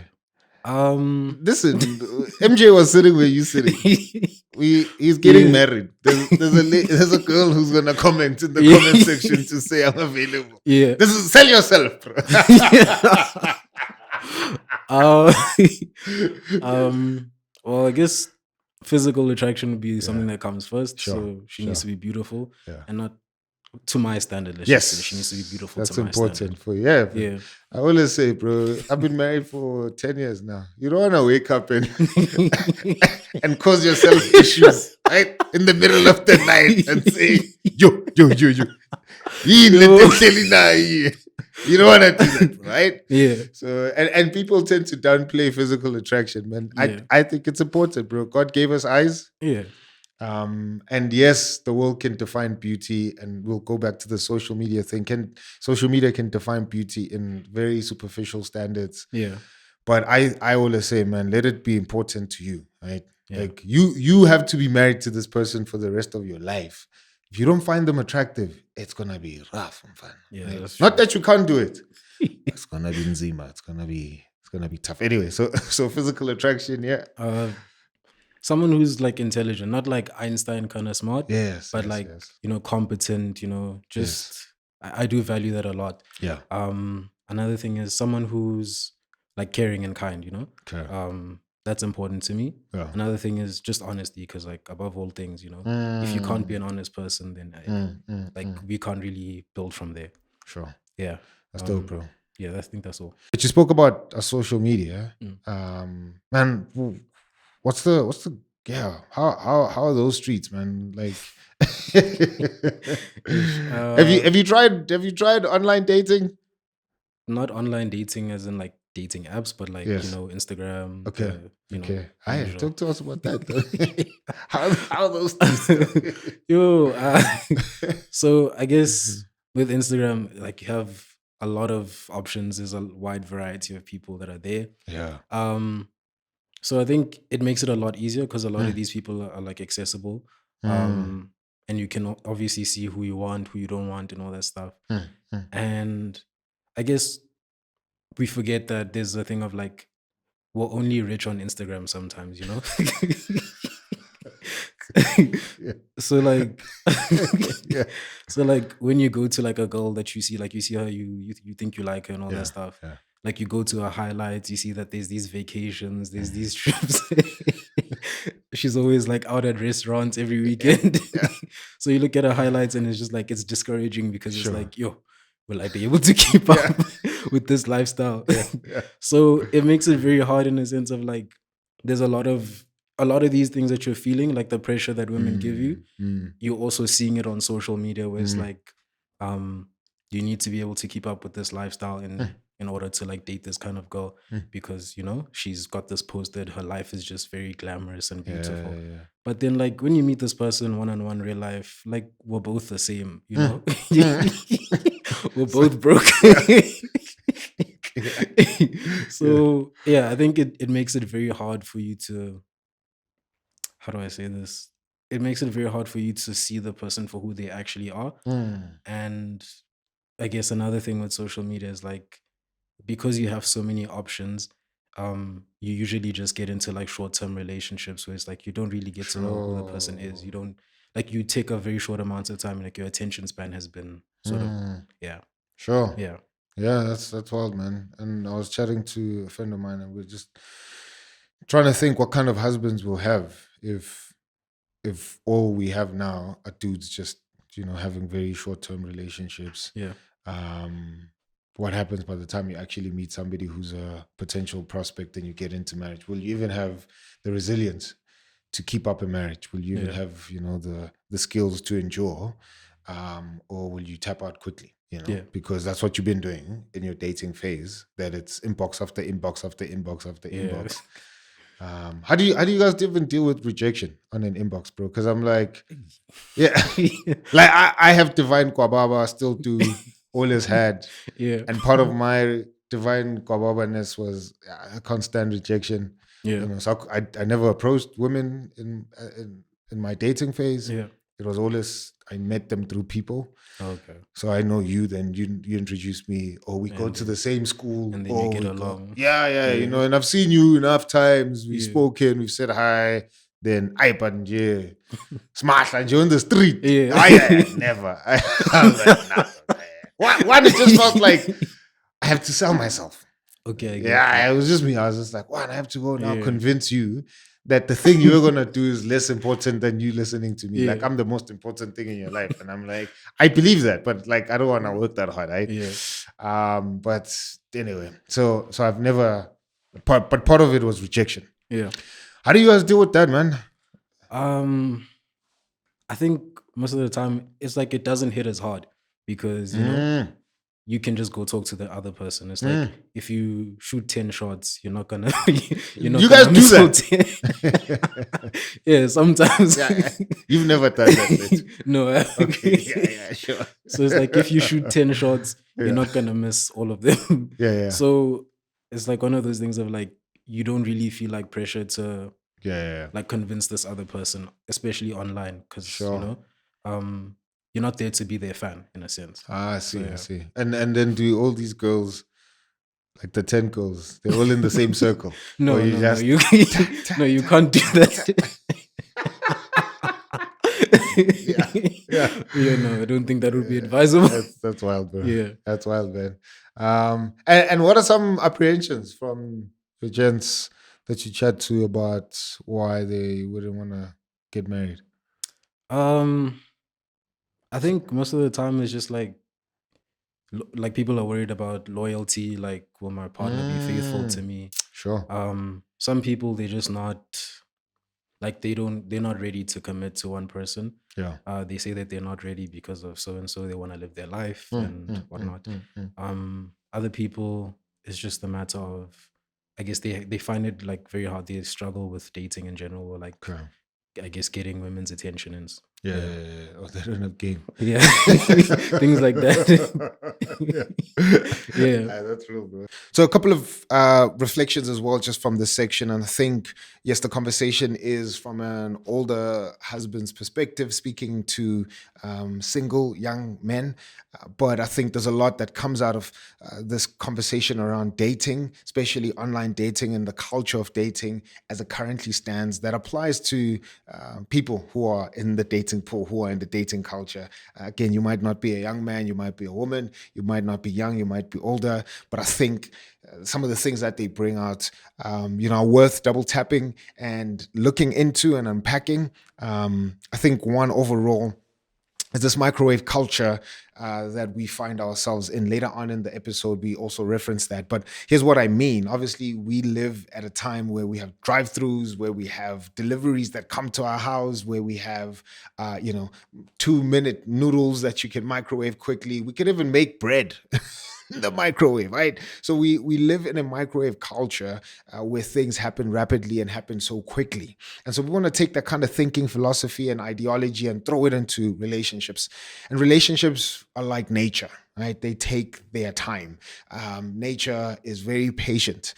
Listen, MJ was sitting where you sitting. He's getting married. There's a girl who's gonna comment in the comment section to say I'm available. Yeah. This is sell yourself, bro. Well, I guess physical attraction would be something that comes first. Sure, so she needs to be beautiful and not to my standard. She needs to be beautiful. That's to my important standard. for you. Yeah. I always say, bro, I've been married for 10 years now. You don't want to wake up and and cause yourself issues, right? In the middle of the night and say, yo. You don't want to do that, right? Yeah. So and people tend to downplay physical attraction, man. I think it's important, bro. God gave us eyes. Yeah. And yes, the world can define beauty, and we'll go back to the social media thing. Social media can define beauty in very superficial standards. Yeah. But I always say, man, let it be important to you, right? Yeah. Like you have to be married to this person for the rest of your life. If you don't find them attractive, it's gonna be rough and fun. Yeah, right? that's Not that you can't do it. It's gonna be nzima. It's gonna be tough. Anyway, so physical attraction, yeah. Someone who's like intelligent, not like Einstein kind of smart, but competent, just I do value that a lot. Yeah. Another thing is someone who's like caring and kind, Okay. That's important to me. Yeah. Another thing is just honesty, because like above all things, if you can't be an honest person, then we can't really build from there. Sure. Yeah. That's dope, bro. Yeah, I think that's all. But you spoke about social media. Man, what's the how are those streets, man? Like have you tried online dating? Not online dating as in like dating apps, but like Instagram. Okay. Talk to us about that though. how are those things? So I guess with Instagram, like you have a lot of options. There's a wide variety of people that are there. Yeah. So I think it makes it a lot easier because a lot of these people are like accessible. And you can obviously see who you want, who you don't want, and all that stuff. And I guess we forget that there's a thing of like, we're only rich on Instagram sometimes, So like, so like when you go to like a girl that you see, like you see her, you think you like her and all that stuff. Yeah. Like you go to her highlights, you see that there's these vacations, there's these trips. She's always like out at restaurants every weekend. So you look at her highlights and it's just like, it's discouraging because it's like, yo, will I be able to keep up with this lifestyle? So it makes it very hard in a sense of like, there's a lot of these things that you're feeling, like the pressure that women give you, you're also seeing it on social media where it's like, you need to be able to keep up with this lifestyle in order to like date this kind of girl because, she's got this posted, her life is just very glamorous and beautiful. Yeah. But then like when you meet this person one-on-one real life, like we're both the same, we're both broke. So I think it makes it very hard for you to, how do I say this? It makes it very hard for you to see the person for who they actually are. And I guess another thing with social media is like, because you have so many options, you usually just get into like short-term relationships where it's like you don't really get to know who the person is. You don't, like, you take a very short amount of time, like your attention span has been sort of Sure. Yeah, that's wild, man. And I was chatting to a friend of mine and we're just trying to think what kind of husbands we'll have if all we have now are dudes just, having very short-term relationships. Yeah. What happens by the time you actually meet somebody who's a potential prospect and you get into marriage? Will you even have the resilience to keep up a marriage? Will you even have, the skills to endure? or will you tap out quickly? Because that's what you've been doing in your dating phase. That it's inbox after inbox after inbox after inbox. How do you guys even deal with rejection on an inbox, bro? Because I'm like, yeah, like I have divine kwababa, still do, always had, and part of my divine kwababa-ness was I can't stand rejection. So I never approached women in my dating phase. It was always I met them through people. Okay. So I know you, then you introduce me, or we go to the same school, and then you get along. Yeah, and I've seen you enough times. We've spoken, we've said hi. Then I smash and you on the street. Never. One, it just felt like I have to sell myself. Okay. It was just me. I was just like, I have to go now convince you that the thing you're gonna do is less important than you listening to me. Like I'm the most important thing in your life, and I'm like, I believe that, but like I don't want to work that hard, right? But anyway, so I've never, but part of it was rejection. How do you guys deal with that, man? I think most of the time it's like it doesn't hit as hard because you know you can just go talk to the other person. It's like if you shoot 10 shots, you're not gonna. You guys do that? Yeah, sometimes. You've never done that. No. Okay. Sure. So it's like if you shoot 10 shots, you're not gonna miss all of them. So it's like one of those things of like you don't really feel like pressure to like convince this other person, especially online, because you know, you're not there to be their fan in a sense. I see. And then do all these girls, like the 10 girls, they're all in the same circle? No, you can't do that. No, I don't think that would be advisable. That's wild, bro. Yeah, that's wild, man. And what are some apprehensions from the gents that you chat to about why they wouldn't want to get married? I think most of the time it's just like people are worried about loyalty. Like, will my partner be faithful to me? Sure. Some people, they're just not like they're not ready to commit to one person. They say that they're not ready because of so and so. They want to live their life and whatnot. Other people, it's just a matter of, I guess they find it like very hard. They struggle with dating in general, or like I guess getting women's attention and or they don't have game. Things like that. That's real, bro. So a couple of reflections as well, just from this section. And I think, yes, the conversation is from an older husband's perspective, speaking to single young men. But I think there's a lot that comes out of this conversation around dating, especially online dating and the culture of dating as it currently stands, that applies to people who are in the dating pool, who are in the dating culture. Again, you might not be a young man, you might be a woman, you might not be young, you might be older, but I think some of the things that they bring out, are worth double tapping and looking into and unpacking. I think one overall is this microwave culture that we find ourselves in. Later on in the episode, we also reference that. But here's what I mean. Obviously, we live at a time where we have drive-thrus, where we have deliveries that come to our house, where we have, 2-minute noodles that you can microwave quickly. We can even make bread. The microwave, right? So we live in a microwave culture where things happen rapidly and happen so quickly. And so we want to take that kind of thinking, philosophy, and ideology and throw it into relationships. And relationships are like nature, right? They take their time. Nature is very patient.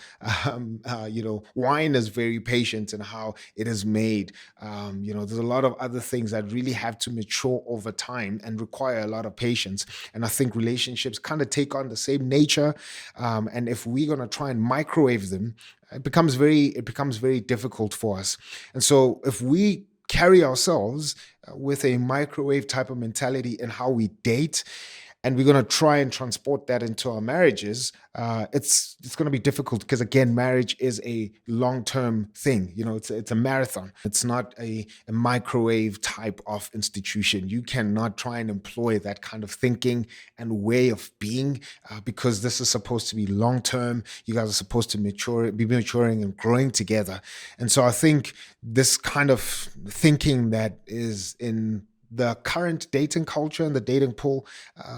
Wine is very patient in how it is made. There's a lot of other things that really have to mature over time and require a lot of patience. And I think relationships kind of take on the same nature. And if we're going to try and microwave them, it becomes very difficult for us. And so if we carry ourselves with a microwave type of mentality in how we date, and we're going to try and transport that into our marriages, it's going to be difficult because, again, marriage is a long-term thing. It's a marathon. It's not a microwave type of institution. You cannot try and employ that kind of thinking and way of being because this is supposed to be long-term. You guys are supposed to be maturing and growing together. And so I think this kind of thinking that is in the current dating culture and the dating pool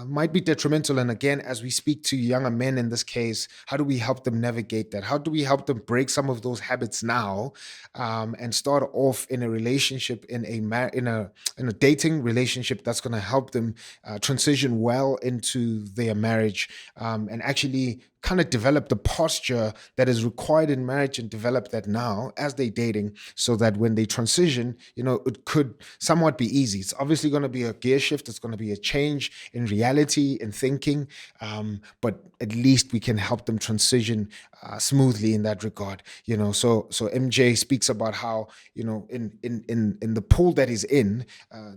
might be detrimental. And again, as we speak to younger men in this case, how do we help them navigate that? How do we help them break some of those habits now, and start off in a relationship, in a dating relationship that's going to help them transition well into their marriage, and actually kind of develop the posture that is required in marriage, and develop that now as they're dating, so that when they transition, it could somewhat be easy. It's obviously going to be a gear shift. It's going to be a change in reality, in thinking, but at least we can help them transition smoothly in that regard. So MJ speaks about how, in the pool that he's in,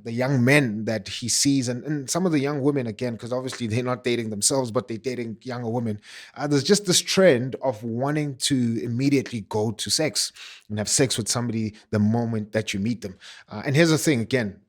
the young men that he sees, and some of the young women, again, because obviously they're not dating themselves, but they're dating younger women. There's just this trend of wanting to immediately go to sex and have sex with somebody the moment that you meet them. And here's the thing, again,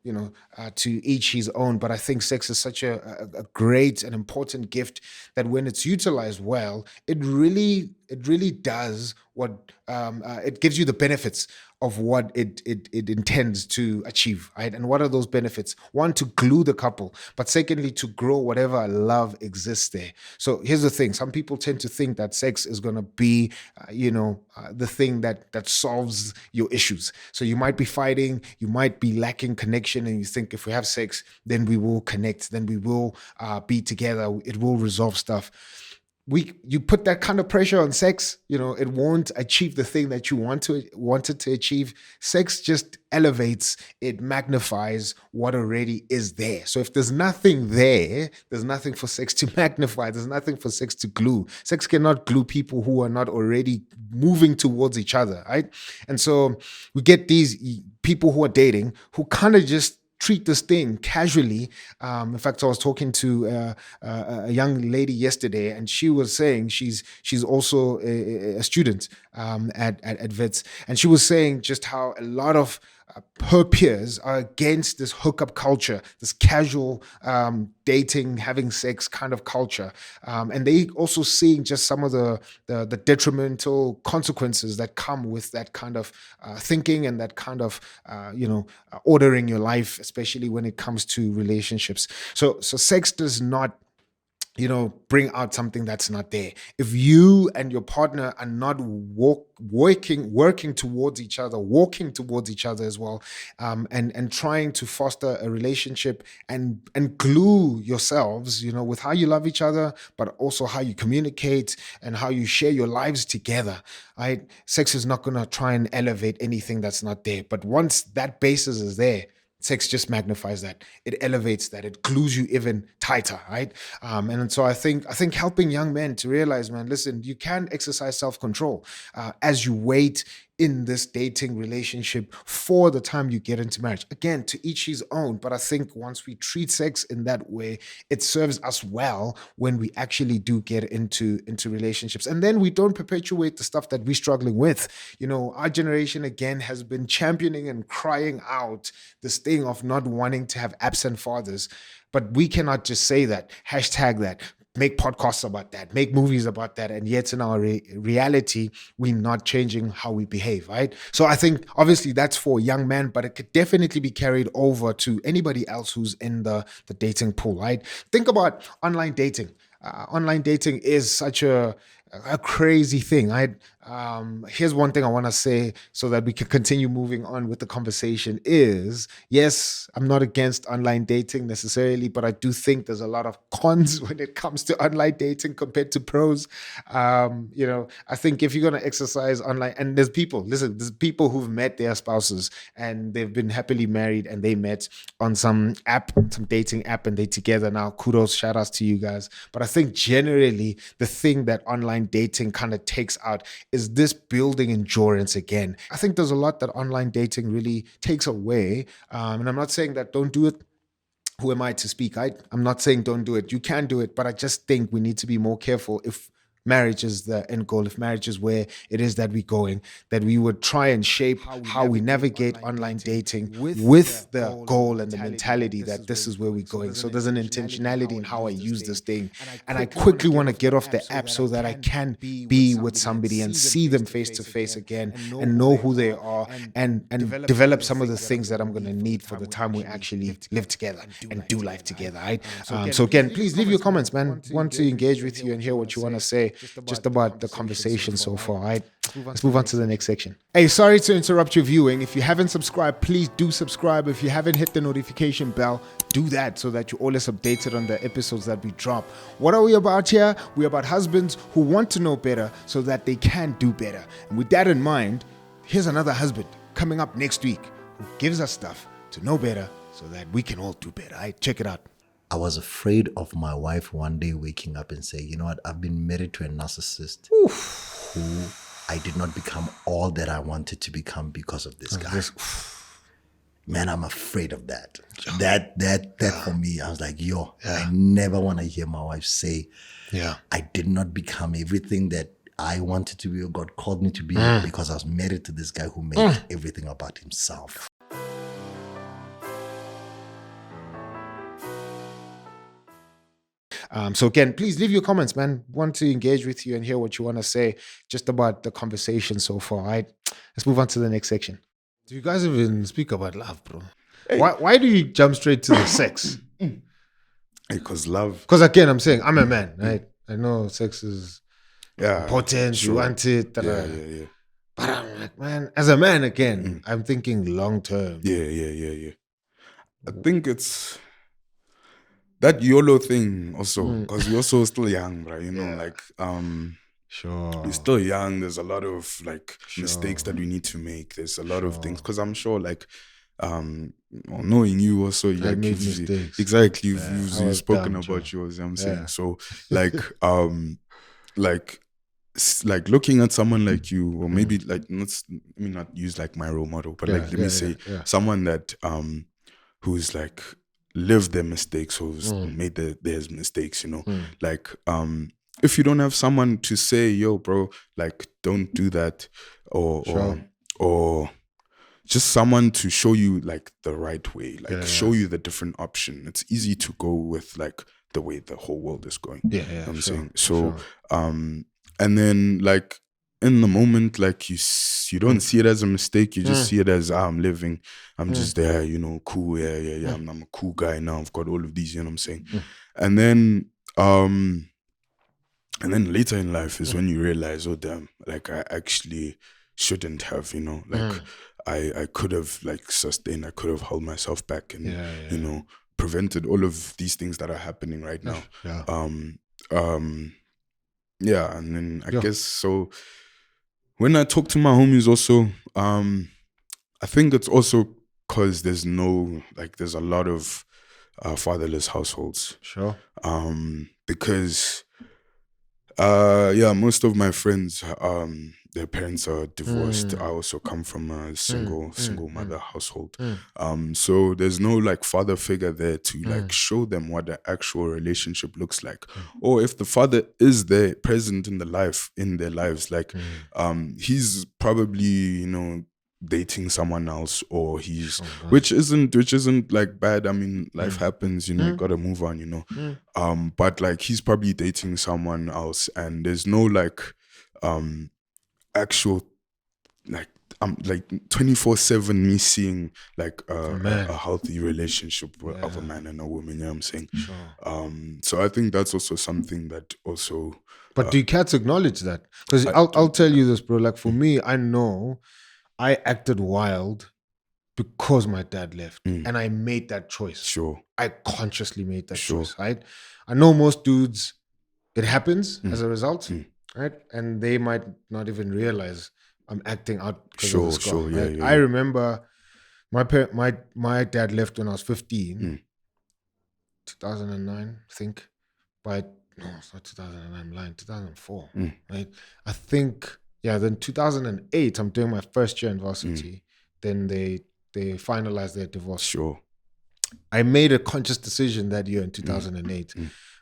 to each his own, but I think sex is such a great and important gift that when it's utilized well, it really does what it gives you the benefits of what it intends to achieve, right? And what are those benefits? One, to glue the couple, but secondly, to grow whatever love exists there. So here's the thing: some people tend to think that sex is going to be, the thing that solves your issues. So you might be fighting, you might be lacking connection, and you think if we have sex, then we will connect, then we will be together, it will resolve stuff. You put that kind of pressure on sex, it won't achieve the thing that you wanted to achieve. Sex just elevates, it magnifies what already is there. So if there's nothing there, there's nothing for sex to magnify, there's nothing for sex to glue. Sex cannot glue people who are not already moving towards each other, right? And so we get these people who are dating who kind of just treat this thing casually. In fact, I was talking to a young lady yesterday, and she was saying she's also a student at Wits, and she was saying just how a lot of her peers are against this hookup culture, this casual dating, having sex kind of culture, and they also seeing just some of the detrimental consequences that come with that kind of thinking and that kind of ordering your life, especially when it comes to relationships. So sex does not bring out something that's not there. If you and your partner are not working towards each other, walking towards each other as well, and trying to foster a relationship and glue yourselves, with how you love each other, but also how you communicate and how you share your lives together, right? Sex is not going to try and elevate anything that's not there. But once that basis is there, sex just magnifies that. It elevates that. It glues you even tighter, right? And so I think helping young men to realize, man, listen, you can exercise self-control as you wait in this dating relationship for the time you get into marriage. Again, to each his own. But I think once we treat sex in that way, it serves us well when we actually do get into relationships. And then we don't perpetuate the stuff that we're struggling with. Our generation, again, has been championing and crying out this thing of not wanting to have absent fathers. But we cannot just say that, hashtag that, make podcasts about that, make movies about that, and yet in our reality, we're not changing how we behave, right? So I think obviously that's for young men, but it could definitely be carried over to anybody else who's in the dating pool, right? Think about online dating. Online dating is such a crazy thing. Here's one thing I want to say so that we can continue moving on with the conversation is, yes, I'm not against online dating necessarily, but I do think there's a lot of cons when it comes to online dating compared to pros. I think if you're going to exercise online, and there's people who've met their spouses and they've been happily married and they met on some dating app, and they together now. Kudos, shout outs to you guys. But I think generally the thing that online dating kind of takes out is this building endurance again. I think there's a lot that online dating really takes away. And I'm not saying that don't do it. Who am I to speak? I'm not saying don't do it. You can do it, but I just think we need to be more careful if marriage is the end goal, if marriage is where it is that we're going, that we would try and shape how we navigate online dating with the goal and the mentality that this is where we're going. So there's an intentionality in how I use this thing. And I quickly want to get off the app so that I can be with somebody and see them face to face again and know who they are and develop some of the things that I'm going to need for the time we actually live together and do life together, right? So again, please leave your comments, man. Want to engage with you and hear what you want to say just about the conversation so far, right? Let's move on to the next section. Hey, sorry to interrupt your viewing. If you haven't subscribed, please do subscribe. If you haven't hit the notification bell, do that so that you're always updated on the episodes that we drop. What are we about here? We're about husbands who want to know better so that they can do better. And with that in mind, here's another husband coming up next week who gives us stuff to know better so that we can all do better. Right? Check it out. I was afraid of my wife one day waking up and say, you know what, I've been married to a narcissist who I did not become all that I wanted to become because of this guy. Man, I'm afraid of that. That for me, I was like, I never want to hear my wife say, I did not become everything that I wanted to be or God called me to be because I was married to this guy who made everything about himself. So again, please leave your comments, man. Want to engage with you and hear what you want to say just about the conversation so far, right? Let's move on to the next section. Do you guys even speak about love, bro? Hey. Why do you jump straight to the sex? Because love. Because again, I'm saying I'm a man, right? I know sex is important. Sure. You want it. Yeah. But I'm like, man, as a man, again, I'm thinking long term. Yeah. I think it's that YOLO thing also, because we're also still young, right? You know, like, sure, we're still young. There's a lot of like mistakes that we need to make. There's a lot of things, because I'm sure, like, knowing you also, like, mistakes. Exactly, you've spoken about yours. You know what I'm saying, so like, like looking at someone like you, or maybe like let me not use like my role model, but like let me say someone that who's like lived their mistakes, who's made their mistakes, you know, like if you don't have someone to say, yo bro, like don't do that, or just someone to show you like the right way, like show you the different option. It's easy to go with like the way the whole world is going. You know what I'm saying? So and then like in the moment, like you don't see it as a mistake, you just see it as I'm living, I'm just there, you know, cool, I'm a cool guy now, I've got all of these, you know what I'm saying? And then later in life is when you realize, oh damn, like I actually shouldn't have, you know, like I could have like sustained, I could have held myself back and you know, prevented all of these things that are happening right now. And then I guess so when I talk to my homies also, I think it's also because there's a lot of fatherless households. Because most of my friends, their parents are divorced. I also come from a single mother household. So there's no like father figure there to like show them what the actual relationship looks like. Or if the father is there present in their lives, like he's probably, you know, dating someone else, or he's which isn't like bad. I mean, life happens, you know, you gotta move on, you know. But like he's probably dating someone else, and there's no like actual like 24/7 me seeing like a healthy relationship of a man and a woman, you know what I'm saying? So I think that's also something that also but do you care to acknowledge that? Because I'll tell you this, bro, like for me, I know I acted wild because my dad left, and I made that choice. I consciously made that choice, right? I know most dudes, it happens as a result, right? And they might not even realize I'm acting out because of the scar. Right? I remember my dad left when I was 15, 2009, I think. But no, it's not 2009, I'm lying, 2004, right? I think, then 2008, I'm doing my first year in varsity. Then they finalized their divorce. I made a conscious decision that year in 2008.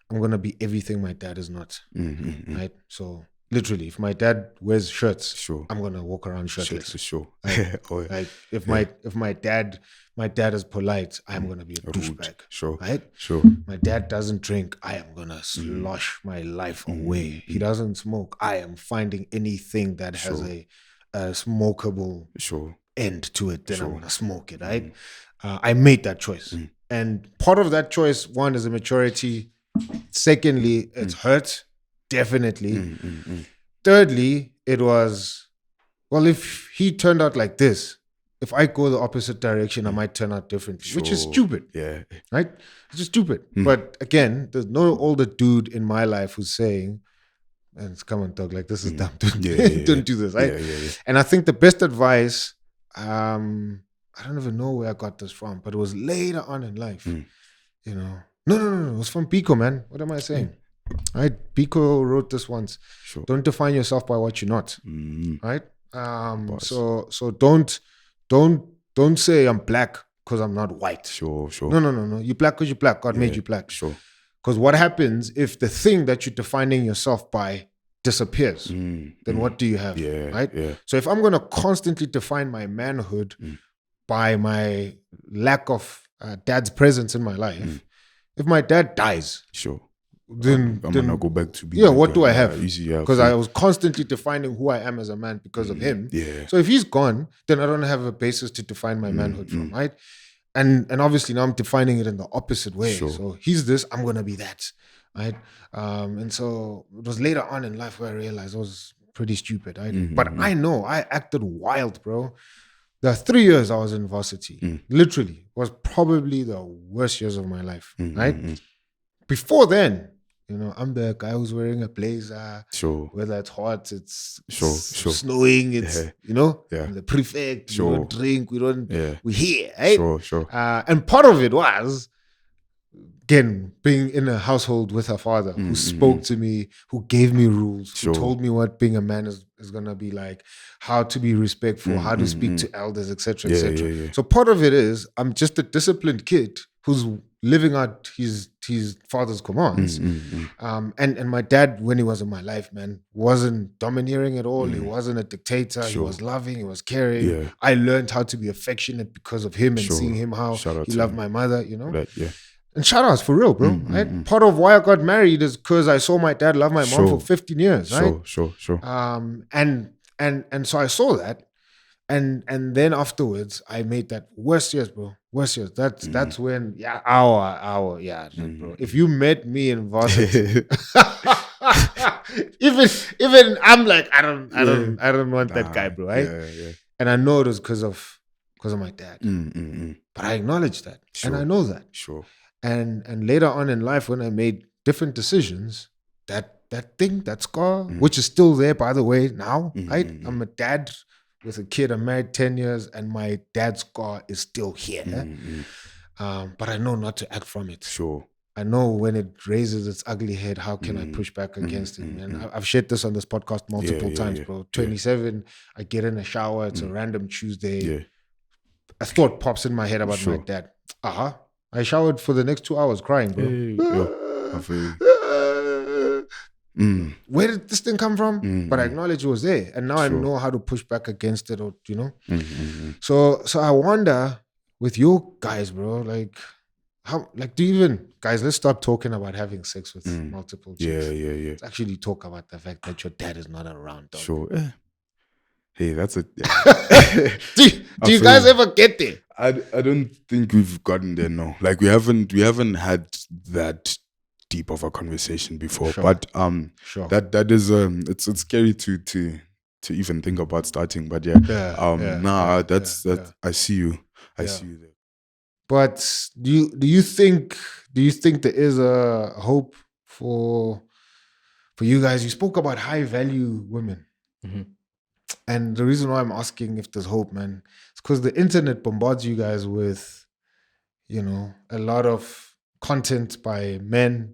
I'm going to be everything my dad is not. Right? So literally, if my dad wears shirts, I'm going to walk around shirtless. For sure. Like if my dad is polite, I'm going to be a douchebag. Sure. Right? Sure. My dad doesn't drink, I am going to slosh my life away. He doesn't smoke, I am finding anything that has a smokable end to it, then I'm going to smoke it, right? I made that choice. And part of that choice, one, is a maturity. Secondly, it's hurt, definitely. Thirdly, it was, well, if he turned out like this, if I go the opposite direction, I might turn out differently, which is stupid. Yeah. Right? It's just stupid. But again, there's no older dude in my life who's saying, and come on, dog, like this is dumb. Don't do this, right? Yeah. And I think the best advice, I don't even know where I got this from, but it was later on in life. You know, no, it was from Pico, man. What am I saying? Right? Pico wrote this once. Don't define yourself by what you're not. Right? So don't say I'm black because I'm not white. Sure. No. You're black because you're black. God made you black. Sure. Because what happens if the thing that you're defining yourself by disappears? Then what do you have? Right? Yeah. So if I'm going to constantly define my manhood by my lack of dad's presence in my life, if my dad dies, then I'm gonna go back to being what do I have? Easy, because I was constantly defining who I am as a man because of him. Yeah. So if he's gone, then I don't have a basis to define my manhood from, right? And obviously now I'm defining it in the opposite way. So he's this, I'm gonna be that, right? And so it was later on in life where I realized I was pretty stupid, right? But I know I acted wild, bro. The 3 years I was in varsity, literally, was probably the worst years of my life, right? Before then, you know, I'm the guy who's wearing a blazer. Whether it's hot, it's snowing, it's, you know, I'm the prefect, we don't drink, we're here, right? And part of it was, again, being in a household with a father who spoke to me, who gave me rules, who told me what being a man is going to be like, how to be respectful, how to speak to elders, etc., etc. Yeah. So part of it is, I'm just a disciplined kid who's living out his father's commands. And my dad, when he was in my life, man, wasn't domineering at all. He wasn't a dictator. He was loving. He was caring. I learned how to be affectionate because of him and seeing him how he loved my mother, you know? And shout outs for real, bro. Right? Part of why I got married is because I saw my dad love my mom for 15 years, right? Sure. And so I saw that. And then afterwards, I made that worst years, bro. Worst years. That's when, bro. If you met me in varsity, even I'm like, I don't want that guy, bro. Right? Yeah. And I know it was because of my dad. But I acknowledge that, and I know that. And later on in life, when I made different decisions, that scar, which is still there, by the way, now, right? I'm a dad with a kid. I'm married 10 years, and my dad's scar is still here. But I know not to act from it. I know when it raises its ugly head, how can I push back against it? And I've shared this on this podcast multiple times, bro. 27, I get in a shower. It's a random Tuesday. A thought pops in my head about my dad. I showered for the next 2 hours crying, bro. Where did this thing come from? But I acknowledge it was there. And now I know how to push back against it, or, you know? So I wonder, with your guys, bro, like, how, like, do you even, guys, let's stop talking about having sex with multiple chicks. Yeah. Let's actually talk about the fact that your dad is not around, dog. Hey, that's a... do you guys ever get there? I don't think we've gotten there, no. Like, we haven't had that deep of a conversation before. But that is it's scary to even think about starting. But that's I see you. I see you there. But do you think there is a hope for you guys? You spoke about high value women. And the reason why I'm asking if there's hope, man, is because the internet bombards you guys with, you know, a lot of content by men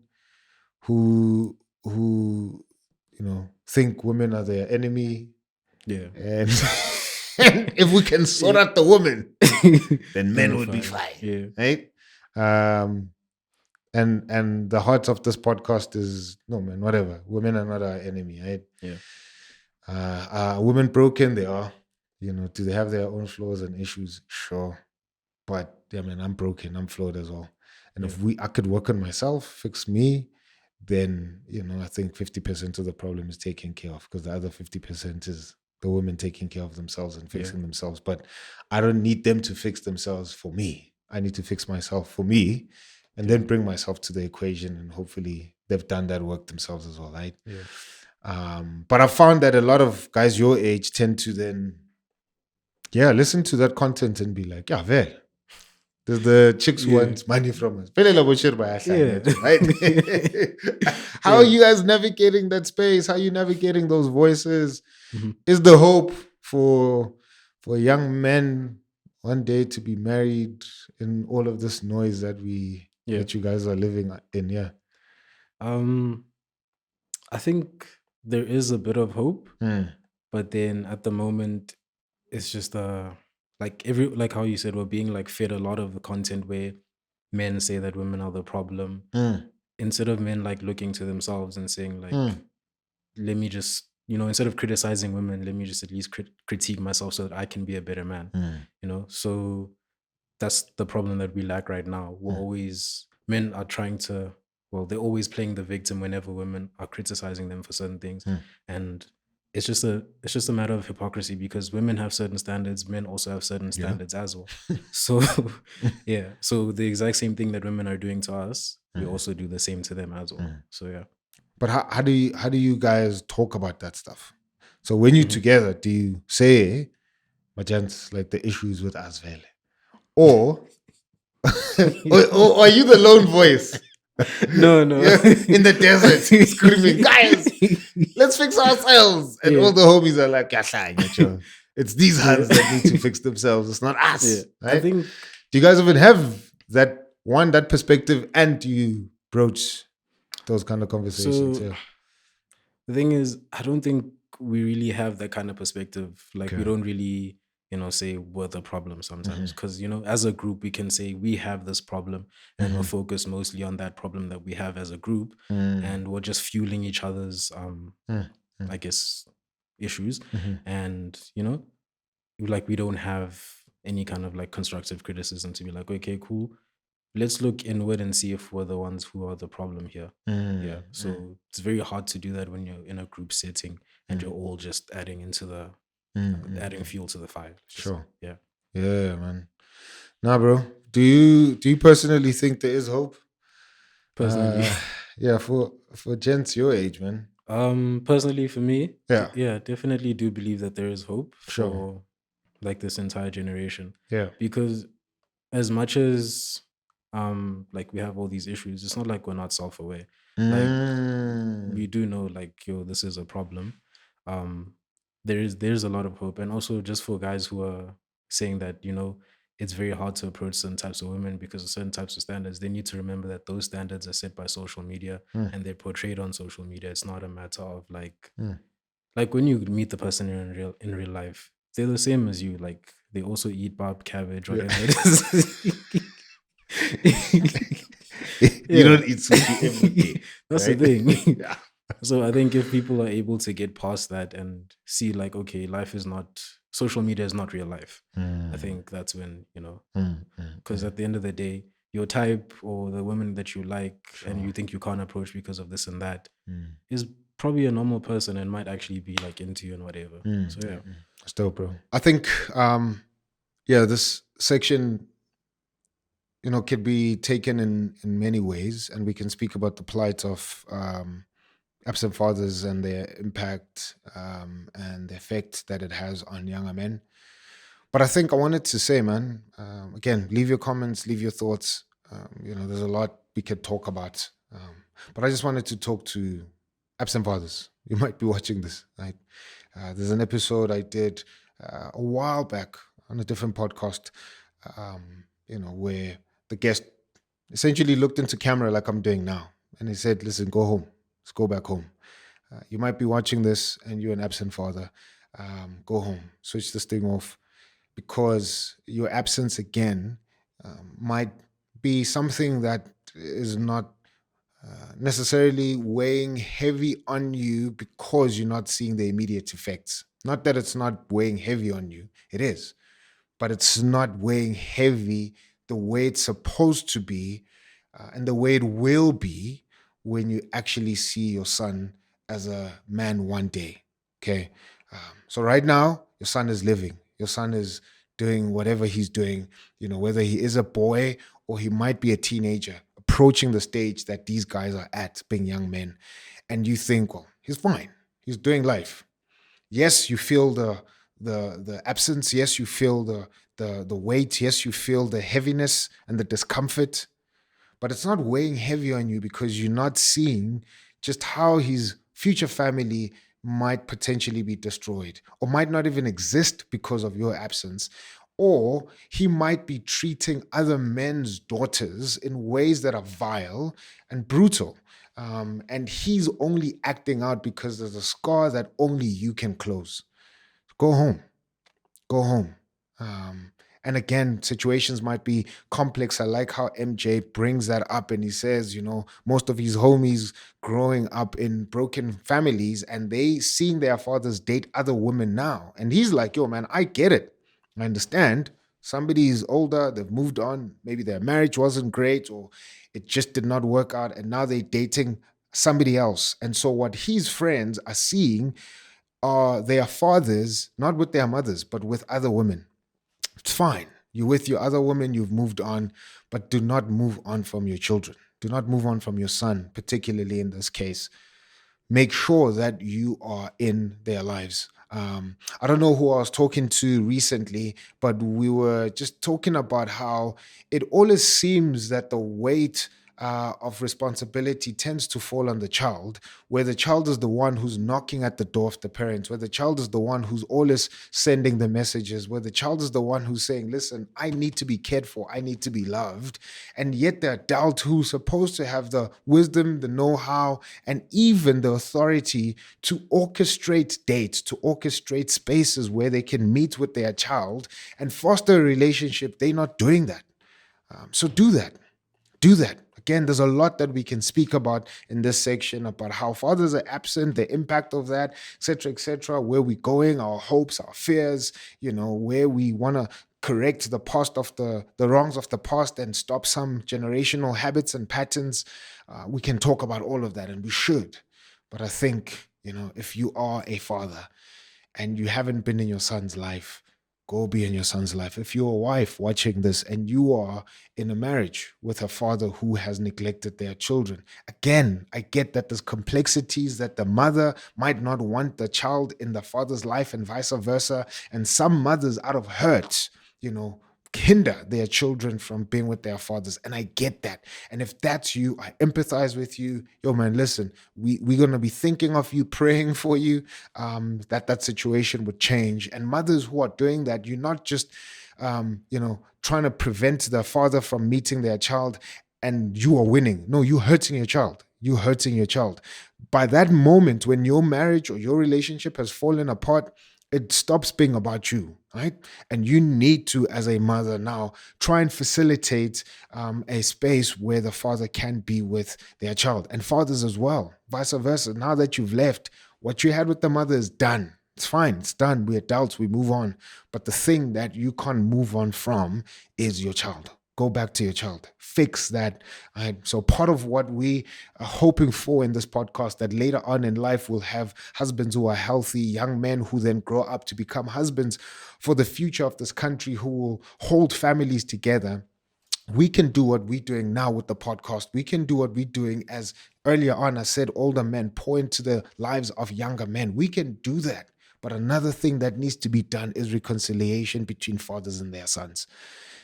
who you know, think women are their enemy. And if we can sort out the woman, then men would be fine. Right? And the heart of this podcast is no, man, whatever. Women are not our enemy, right? Yeah. Are women broken? They are. Do they have their own flaws and issues? Sure. But yeah, man, I'm broken. I'm flawed as well. And if I could work on myself, fix me, then I think 50% of the problem is taken care of, because the other 50% is the women taking care of themselves and fixing themselves. But I don't need them to fix themselves for me. I need to fix myself for me, and then bring myself to the equation, and hopefully they've done that work themselves as well, right? But I found that a lot of guys your age tend to then listen to that content and be like, yeah, well, there's the chicks who want money from us. Right? How are you guys navigating that space? How are you navigating those voices? Is the hope for young men one day to be married in all of this noise that that you guys are living in? Yeah. I think there is a bit of hope, but then at the moment, it's just like how you said, we're being like fed a lot of the content where men say that women are the problem, instead of men like looking to themselves and saying like, let me just, instead of criticizing women, let me just at least critique myself so that I can be a better man. So that's the problem that we lack right now. Men are trying to, they're always playing the victim whenever women are criticizing them for certain things. And it's just a matter of hypocrisy, because women have certain standards, men also have certain standards as well. So so the exact same thing that women are doing to us, we also do the same to them as well. So yeah. But how do you guys talk about that stuff? So when you're together, do you say, my gents, like the issues with us, vele? Or are you the lone voice? No. In the desert, screaming, guys, let's fix ourselves. And all the homies are like, it's these hands that need to fix themselves. It's not us. Right? I think. Do you guys even have that perspective, and do you broach those kind of conversations? So, the thing is, I don't think we really have that kind of perspective. Like, we don't really, say we're the problem sometimes. Because, as a group, we can say we have this problem, and we're focused mostly on that problem that we have as a group. And we're just fueling each other's, I guess, issues. And, like, we don't have any kind of like constructive criticism to be like, okay, cool, let's look inward and see if we're the ones who are the problem here. So it's very hard to do that when you're in a group setting and you're all just adding into the adding fuel to the fire. Sure. Yeah, man. Nah, bro, do you personally think there is hope personally? For gents your age, man. Personally for me, yeah, definitely do believe that there is hope for like this entire generation. Because as much as like we have all these issues, it's not like we're not self-aware. Like we do know like, this is a problem. There's a lot of hope. And also just for guys who are saying that, it's very hard to approach certain types of women because of certain types of standards, they need to remember that those standards are set by social media and they're portrayed on social media. It's not a matter of like when you meet the person in real life, they're the same as you. Like they also eat barb cabbage, whatever it is. You don't eat sushi every day. That's right? the thing. So I think if people are able to get past that and see like, okay, social media is not real life. I think that's when, because at the end of the day, your type or the women that you like and you think you can't approach because of this and that is probably a normal person and might actually be like into you and whatever. So yeah. That's dope, bro. I think, this section, could be taken in many ways, and we can speak about the plight of absent fathers and their impact and the effect that it has on younger men. But I think I wanted to say, man, again, leave your comments, leave your thoughts. There's a lot we could talk about. But I just wanted to talk to absent fathers. You might be watching this, right? There's an episode I did a while back on a different podcast, where the guest essentially looked into camera like I'm doing now. And he said, listen, go home. Let's go back home. You might be watching this and you're an absent father. Go home. Switch this thing off, because your absence again might be something that is not necessarily weighing heavy on you because you're not seeing the immediate effects. Not that it's not weighing heavy on you, it is, but it's not weighing heavy the way it's supposed to be and the way it will be when you actually see your son as a man one day. Okay. So right now, your son is living. Your son is doing whatever he's doing, whether he is a boy or he might be a teenager, approaching the stage that these guys are at, being young men. And you think, well, he's fine. He's doing life. Yes, you feel the absence. Yes, you feel the weight. Yes, you feel the heaviness and the discomfort. But it's not weighing heavy on you because you're not seeing just how his future family might potentially be destroyed or might not even exist because of your absence. Or he might be treating other men's daughters in ways that are vile and brutal. And he's only acting out because there's a scar that only you can close. Go home. Go home. And again, situations might be complex. I like how MJ brings that up and he says, most of his homies growing up in broken families and they seeing their fathers date other women now. And he's like, yo, man, I get it. I understand. Somebody is older, they've moved on. Maybe their marriage wasn't great or it just did not work out. And now they're dating somebody else. And so what his friends are seeing are their fathers, not with their mothers, but with other women. It's fine. You're with your other woman, you've moved on, but do not move on from your children. Do not move on from your son, particularly in this case. Make sure that you are in their lives. I don't know who I was talking to recently, but we were just talking about how it always seems that the weight of responsibility tends to fall on the child, where the child is the one who's knocking at the door of the parents, where the child is the one who's always sending the messages, where the child is the one who's saying, listen, I need to be cared for, I need to be loved. And yet the adult who's supposed to have the wisdom, the know-how, and even the authority to orchestrate dates, to orchestrate spaces where they can meet with their child and foster a relationship, they're not doing that. So do that. Do that. Again, there's a lot that we can speak about in this section about how fathers are absent, the impact of that, et cetera, where we're going, our hopes, our fears, where we want to correct the past of the wrongs of the past and stop some generational habits and patterns. We can talk about all of that and we should. But I think, if you are a father and you haven't been in your son's life, go be in your son's life. If you're a wife watching this and you are in a marriage with a father who has neglected their children, again, I get that there's complexities that the mother might not want the child in the father's life and vice versa. And some mothers out of hurt, hinder their children from being with their fathers. And I get that. And if that's you, I empathize with you. Yo, man, listen, we're going to be thinking of you, praying for you, that situation would change. And mothers who are doing that, you're not just, trying to prevent the father from meeting their child and you are winning. No, you're hurting your child. You're hurting your child. By that moment, when your marriage or your relationship has fallen apart, it stops being about you, right? And you need to, as a mother now, try and facilitate a space where the father can be with their child. And fathers as well, vice versa. Now that you've left, what you had with the mother is done. It's fine. It's done. We're adults. We move on. But the thing that you can't move on from is your child. Go back to your child. Fix that. So part of what we are hoping for in this podcast, that later on in life we'll have husbands who are healthy, young men who then grow up to become husbands for the future of this country, who will hold families together. We can do what we're doing now with the podcast. We can do what we're doing, as earlier on I said, older men pour into the lives of younger men. We can do that. But another thing that needs to be done is reconciliation between fathers and their sons.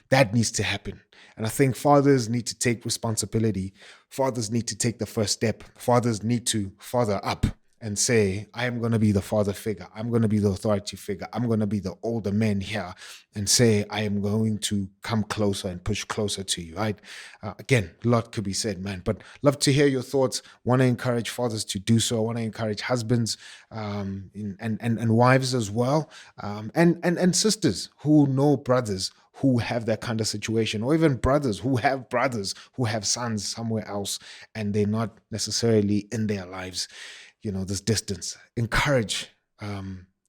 That needs to happen. And I think fathers need to take responsibility. Fathers need to take the first step. Fathers need to father up. and say, I am going to be the father figure. I'm going to be the authority figure. I'm going to be the older man here and say, I am going to come closer and push closer to you. Right? Again, a lot could be said, man, but love to hear your thoughts. Want to encourage fathers to do so. I want to encourage husbands and wives as well, and sisters who know brothers who have that kind of situation, or even brothers who have sons somewhere else and they're not necessarily in their lives. This distance. Encourage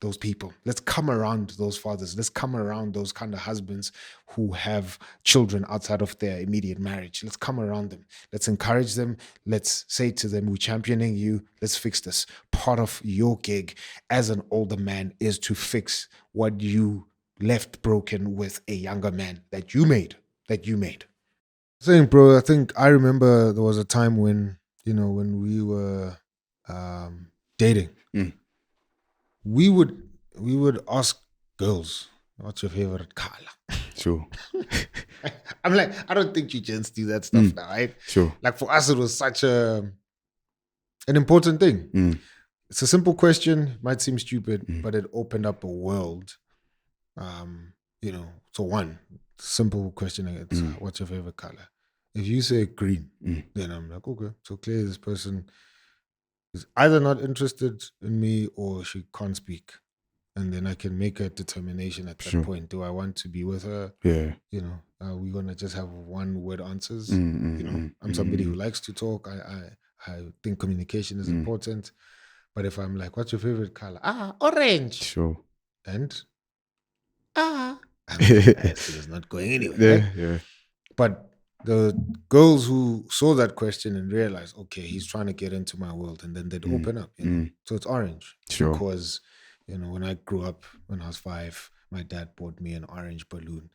those people. Let's come around those fathers. Let's come around those kind of husbands who have children outside of their immediate marriage. Let's come around them. Let's encourage them. Let's say to them, we're championing you. Let's fix this. Part of your gig as an older man is to fix what you left broken with a younger man that you made. Bro, I think I remember there was a time when we were dating, we would ask girls, what's your favorite color? Sure. I'm like, I don't think you gents do that stuff now, right? Sure. Like for us, it was such an important thing. It's a simple question, might seem stupid, but it opened up a world. So one simple question is, what's your favorite color? If you say green, then I'm like, okay, so clearly this person is either not interested in me or she can't speak. And then I can make a determination at that point. Do I want to be with her? Yeah. Are we going to just have one word answers? I'm somebody who likes to talk. I think communication is important. But if I'm like, what's your favorite color? Orange. Sure. And? It's not going anywhere. Yeah, right? yeah. But the girls who saw that question and realized, okay, he's trying to get into my world, and then they'd open up. So it's orange. Sure. Because, when I grew up, when I was 5, my dad bought me an orange balloon.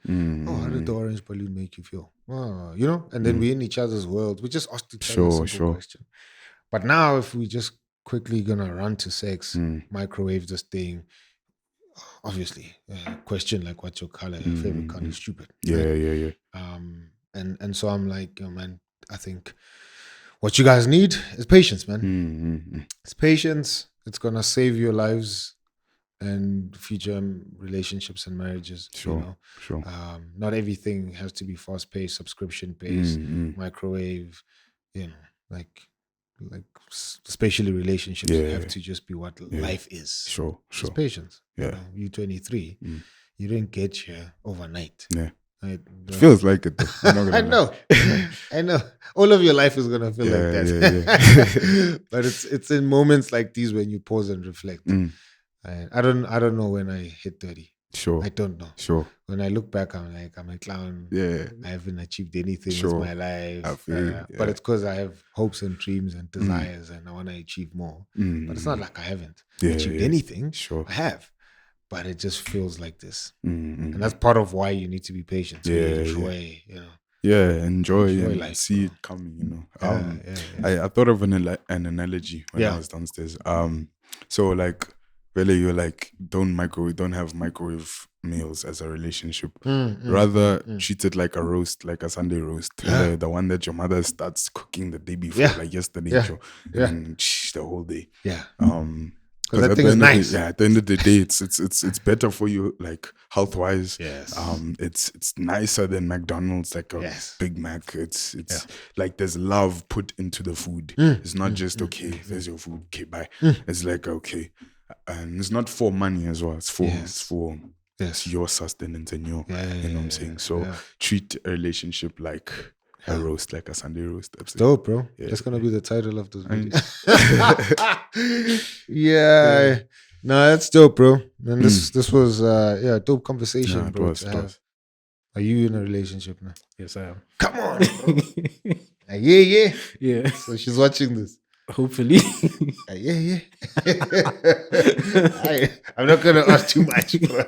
Oh, how did the orange balloon make you feel? Oh, and then we're in each other's world. We just asked each other a simple question. But now if we just quickly gonna run to sex, microwave this thing, obviously, question like what's your color, your favorite color is stupid. Yeah, right? yeah. And so I'm like, man, I think what you guys need is patience, man. It's patience. It's gonna save your lives and future relationships and marriages. Sure. Not everything has to be fast-paced, subscription-based, microwave. Like especially relationships have to just be what life is. Sure. It's patience. Yeah. You 23. You didn't get here overnight. Yeah. Right? It feels like it though. I'm not gonna I know. All of your life is gonna feel like that. But it's in moments like these when you pause and reflect. I don't know when I hit 30. Sure. I don't know. Sure. When I look back, I'm like, I'm a clown. Yeah. I haven't achieved anything in my life. But it's because I have hopes and dreams and desires and I want to achieve more. But it's not like I haven't achieved anything. Sure. I have. But it just feels like this. And that's part of why you need to be patient. So you enjoy, enjoy and life, see bro. it coming, I thought of an analogy when I was downstairs. So like, really, you're like, don't have microwave meals as a relationship. Rather treat it like a roast, like a Sunday roast. The one that your mother starts cooking the day before, like yesterday. And then the whole day. Yeah. Because that thing is nice. At the end of the day, it's better for you, like health wise. Yes. It's nicer than McDonald's, like a Big Mac. It's like there's love put into the food. It's not just there's your food, okay, bye. It's like okay, and it's not for money as well. It's for your sustenance and your, you know what I'm saying. So treat a relationship like a roast, like a Sunday roast. Absolutely. Dope, bro. That's gonna be the title of this video. No, that's dope, bro. And this was a dope conversation, bro. It was. Are you in a relationship now? Yes, I am. Come on, bro. Yeah. So she's watching this. Hopefully. I'm not gonna ask too much, bro.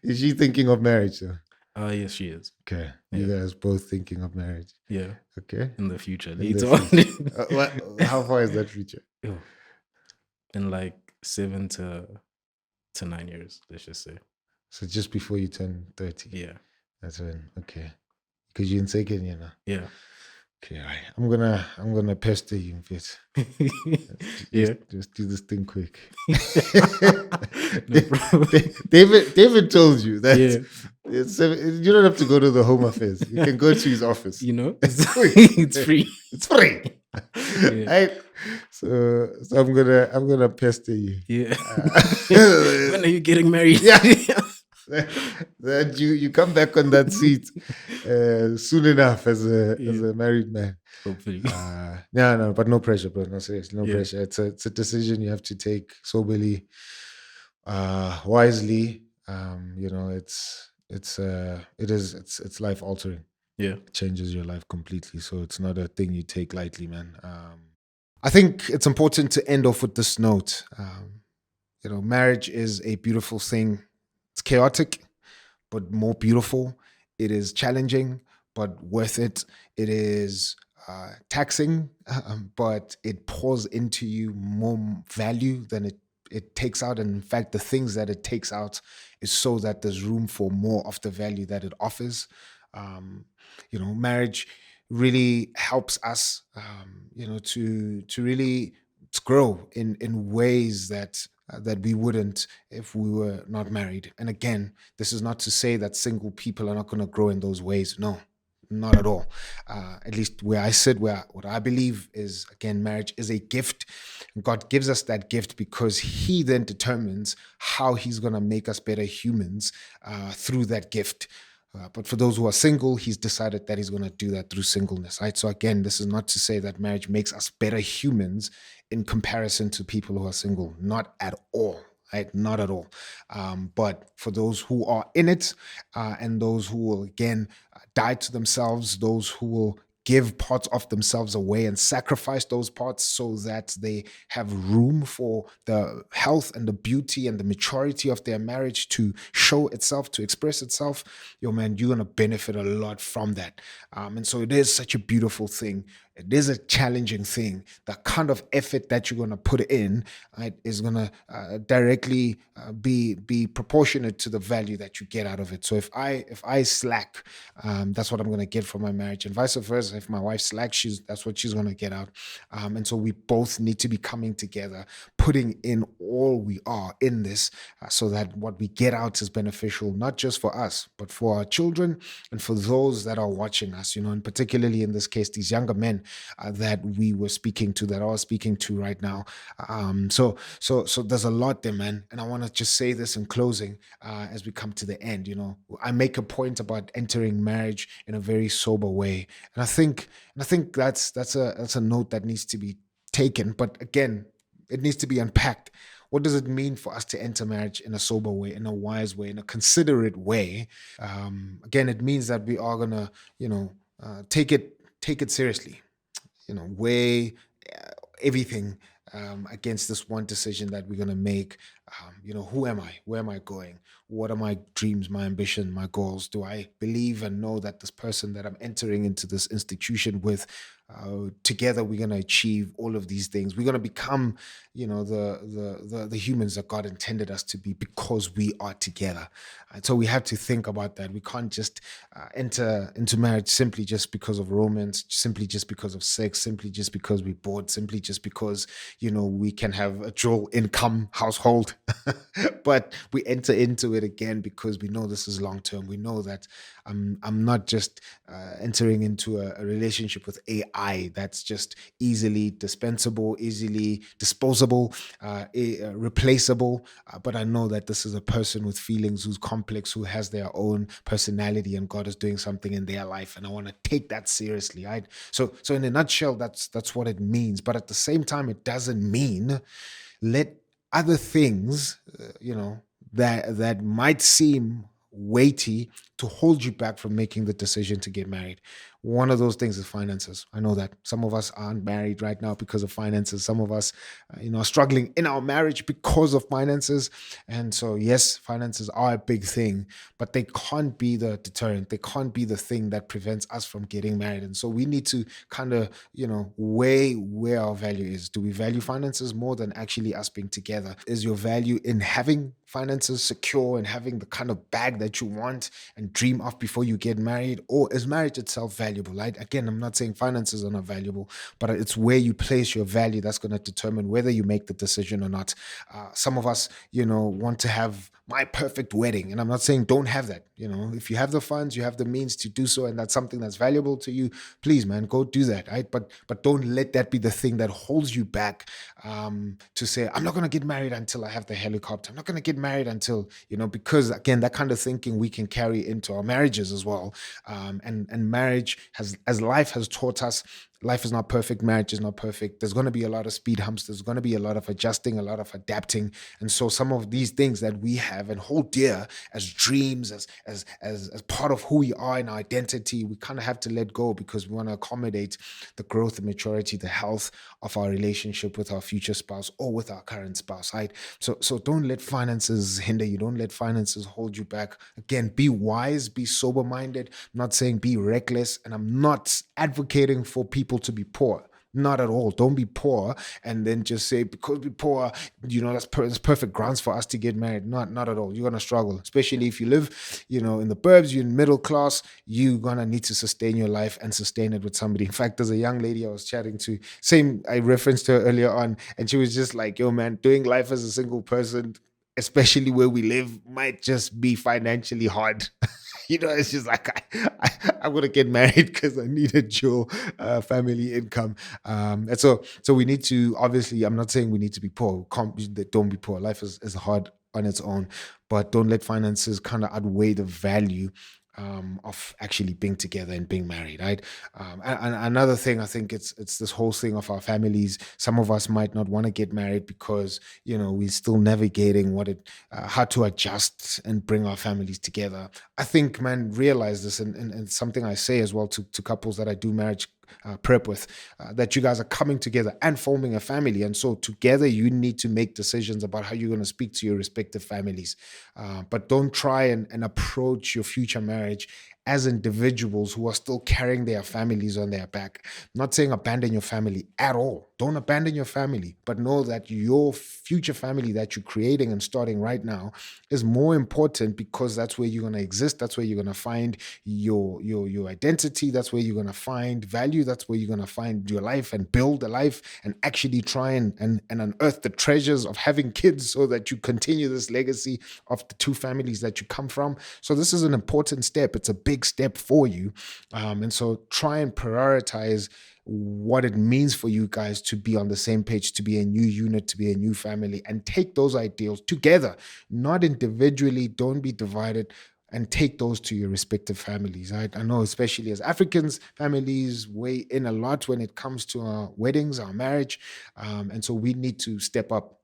Is she thinking of marriage, though? Yes, she is. Okay. You guys both thinking of marriage. Yeah. Okay. In the future. How far is that future? In like 7 to 9 years, let's just say. So just before you turn 30. Yeah. That's when, okay. Because you're in second year now. Yeah. Okay, right. I'm gonna pester you, Fit. Just do this thing quick. No problem. David told you that Yeah. you don't have to go to the Home Affairs. You can go to his office. You know, It's it's free. It's free. Yeah. Right? So I'm gonna pester you. Yeah. When are you getting married? Yeah. That you come back on that seat soon enough as a married man. Hopefully. No, but no pressure, bro. No, seriously, no Yeah. pressure. It's a decision you have to take soberly, wisely. You know, it's life altering. Yeah. It changes your life completely. So it's not a thing you take lightly, man. I think it's important to end off with this note. You know, marriage is a beautiful thing. It's chaotic, but more beautiful. It is challenging, but worth it. It is taxing, but it pours into you more value than it takes out. And in fact, the things that it takes out is so that there's room for more of the value that it offers. You know, marriage really helps us, you know, to really to grow in ways that that we wouldn't if we were not married. And again, this is not to say that single people are not going to grow in those ways. No, not at all. At least where I sit, where what I believe is, again, marriage is a gift. God gives us that gift because He then determines how He's going to make us better humans through that gift. But for those who are single, He's decided that He's going to do that through singleness, right? So again, this is not to say that marriage makes us better humans in comparison to people who are single. Not at all, right? Not at all. But for those who are in it and those who will, again, die to themselves, those who will give parts of themselves away and sacrifice those parts so that they have room for the health and the beauty and the maturity of their marriage to show itself, to express itself, yo, man, you're going to benefit a lot from that. And so it is such a beautiful thing. It is a challenging thing. The kind of effort that you're going to put in, right, is going to directly be proportionate to the value that you get out of it. So if I slack, that's what I'm going to get from my marriage, and vice versa. If my wife slacks, that's what she's going to get out. And so we both need to be coming together, putting in all we are in this, so that what we get out is beneficial, not just for us, but for our children and for those that are watching us. You know, and particularly in this case, these younger men that we were speaking to, that are speaking to right now. So there's a lot there, man. And I want to just say this in closing, as we come to the end. You know, I make a point about entering marriage in a very sober way, and I think that's a note that needs to be taken. But again, it needs to be unpacked. What does it mean for us to enter marriage in a sober way, in a wise way, in a considerate way? Again, it means that we are gonna, you know, take it seriously. You know, weigh everything against this one decision that we're gonna make. You know, who am I? Where am I going? What are my dreams, my ambition, my goals? Do I believe and know that this person that I'm entering into this institution with, together we're going to achieve all of these things? We're going to become, you know, the humans that God intended us to be because we are together. And so we have to think about that. We can't just enter into marriage simply just because of romance, simply just because of sex, simply just because we're bored, simply just because, you know, we can have a dual income household. But we enter into it again because we know this is long term. We know that I'm not just entering into a relationship with AI that's just easily dispensable, easily disposable, replaceable. But I know that this is a person with feelings, who's complex, who has their own personality, and God is doing something in their life. And I want to take that seriously. Right? So in a nutshell, that's what it means. But at the same time, it doesn't mean let other things, you know, that might seem weighty to hold you back from making the decision to get married. One of those things is finances. I know that some of us aren't married right now because of finances. Some of us, you know, are struggling in our marriage because of finances. And so, yes, finances are a big thing, but they can't be the deterrent. They can't be the thing that prevents us from getting married. And so we need to kind of, you know, weigh where our value is. Do we value finances more than actually us being together? Is your value in having finances secure and having the kind of bag that you want and dream of before you get married? Or is marriage itself valuable? valuable, right? Again, I'm not saying finances are not valuable, but it's where you place your value that's going to determine whether you make the decision or not. Some of us, want to have my perfect wedding, and I'm not saying don't have that. If you have the funds, you have the means to do so, and that's something that's valuable to you, please, man, go do that, right? But don't let that be the thing that holds you back, to say, I'm not going to get married until I have the helicopter. I'm not going to get married until, because again, that kind of thinking we can carry into our marriages as well. And marriage has, as life has taught us, life is not perfect. Marriage is not perfect. There's going to be a lot of speed humps. There's going to be a lot of adjusting, a lot of adapting. And so some of these things that we have and hold dear as dreams, as part of who we are in our identity, we kind of have to let go because we want to accommodate the growth and maturity, the health of our relationship with our future spouse or with our current spouse, right? So don't let finances hinder you. Don't let finances hold you back. Again, be wise, be sober-minded. I'm not saying be reckless, and I'm not advocating for people to be poor. Not at all. Don't be poor and then just say, because we're poor, that's perfect grounds for us to get married. Not at all. You're going to struggle, especially if you live, in the burbs, you're in middle class, you're going to need to sustain your life and sustain it with somebody. In fact, there's a young lady I was chatting to, I referenced her earlier on, and she was just like, yo, man, doing life as a single person, especially where we live, might just be financially hard. It's just like, I'm going to get married because I need a dual family income. And so we need to, obviously, I'm not saying we need to be poor. Don't be poor. Life is hard on its own, but don't let finances kind of outweigh the value of actually being together and being married, right? And another thing, I think it's this whole thing of our families. Some of us might not want to get married because we're still navigating how to adjust and bring our families together. I think, man, realize this, and something I say as well to couples that I do marriage prep with, that you guys are coming together and forming a family, and so together you need to make decisions about how you're going to speak to your respective families, but don't try and approach your future marriage as individuals who are still carrying their families on their back. I'm not saying abandon your family at all. Don't abandon your family, but know that your future family that you're creating and starting right now is more important, because that's where you're going to exist. That's where you're going to find your identity. That's where you're going to find value. That's where you're going to find your life and build a life and actually try and unearth the treasures of having kids, so that you continue this legacy of the two families that you come from. So this is an important step. It's a big step for you. And so try and prioritize what it means for you guys to be on the same page, to be a new unit, to be a new family, and take those ideals together, not individually. Don't be divided, and take those to your respective families. Right? I know, especially as Africans, families weigh in a lot when it comes to our weddings, our marriage. And so we need to step up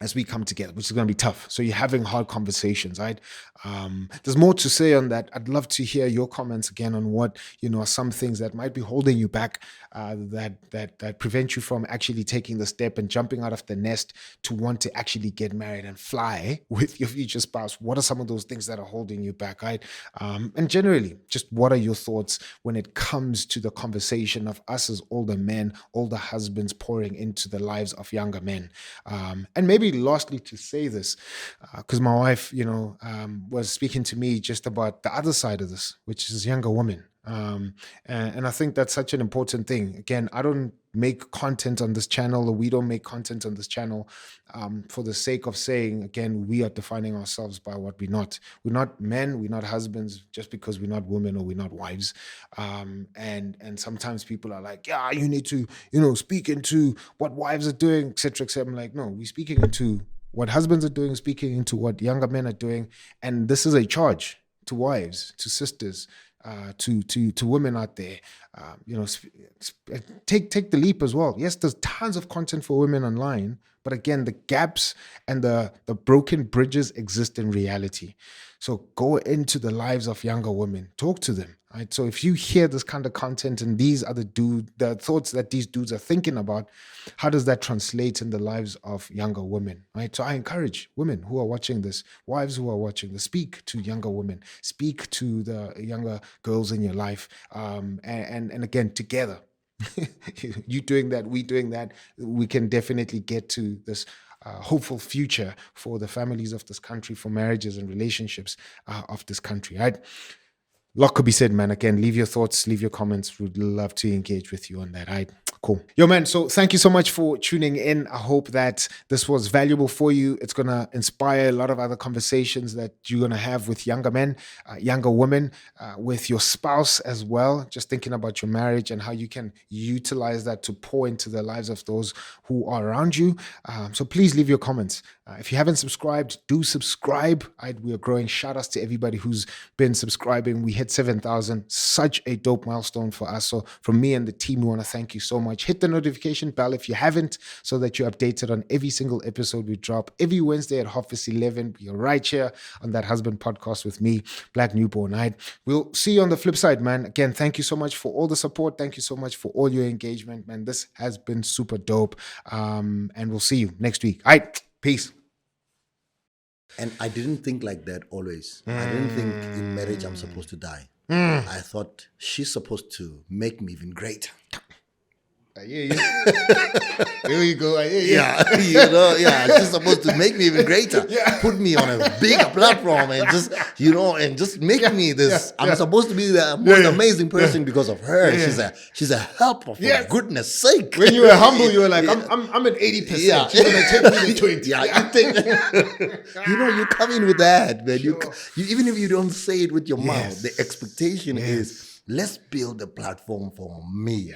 as we come together, which is going to be tough. So you're having hard conversations, right? There's more to say on that. I'd love to hear your comments again on what, are some things that might be holding you back, that prevent you from actually taking the step and jumping out of the nest to want to actually get married and fly with your future spouse. What are some of those things that are holding you back, right? And generally, just what are your thoughts when it comes to the conversation of us as older men, older husbands pouring into the lives of younger men? And maybe lastly to say this, because my wife, was speaking to me just about the other side of this, which is younger women. And I think that's such an important thing. Again, I don't make content on this channel, or we don't make content on this channel for the sake of saying, again, we are defining ourselves by what we're not. We're not men, we're not husbands, just because we're not women or we're not wives. And sometimes people are like, yeah, you need to, speak into what wives are doing, etc., etc. I'm like, no, we're speaking into what husbands are doing, speaking into what younger men are doing. And this is a charge to wives, to sisters, to women out there. Take the leap as well. Yes, there's tons of content for women online, but again, the gaps and the broken bridges exist in reality. So go into the lives of younger women, talk to them. Right? So if you hear this kind of content and these are the thoughts that these dudes are thinking about, how does that translate in the lives of younger women? Right? So I encourage women who are watching this, wives who are watching this, speak to younger women, speak to the younger girls in your life, and again, together. You doing that, we doing that, we can definitely get to this hopeful future for the families of this country, for marriages and relationships of this country, right? lot could be said, man. Again, leave your thoughts, leave your comments. We'd love to engage with you on that. Right? Cool. Yo, man. So thank you so much for tuning in. I hope that this was valuable for you. It's going to inspire a lot of other conversations that you're going to have with younger men, younger women, with your spouse as well. Just thinking about your marriage and how you can utilize that to pour into the lives of those who are around you. So please leave your comments. If you haven't subscribed, do subscribe. We are growing. Shout outs to everybody who's been subscribing. We hit 7,000. Such a dope milestone for us. So from me and the team, we want to thank you so much. Hit the notification bell if you haven't, so that you're updated on every single episode we drop every Wednesday at 11:30. You're right here on That Husband Podcast with me, Black Newborn. Right? We'll see you on the flip side, man. Again, thank you so much for all the support. Thank you so much for all your engagement, man. This has been super dope. And we'll see you next week. All right. Peace. And I didn't think like that always. I didn't think in marriage I'm supposed to die. I thought she's supposed to make me even greater. Here you go. She's supposed to make me even greater. Put me on a bigger platform and just make me this. I'm supposed to be the most amazing person because of her. She's a helper for goodness sake. When you were humble, you were like, I'm at 80%. She's gonna take me to 20. You think you come in with that, man. Sure. You even if you don't say it with your mouth, the expectation is let's build a platform for me.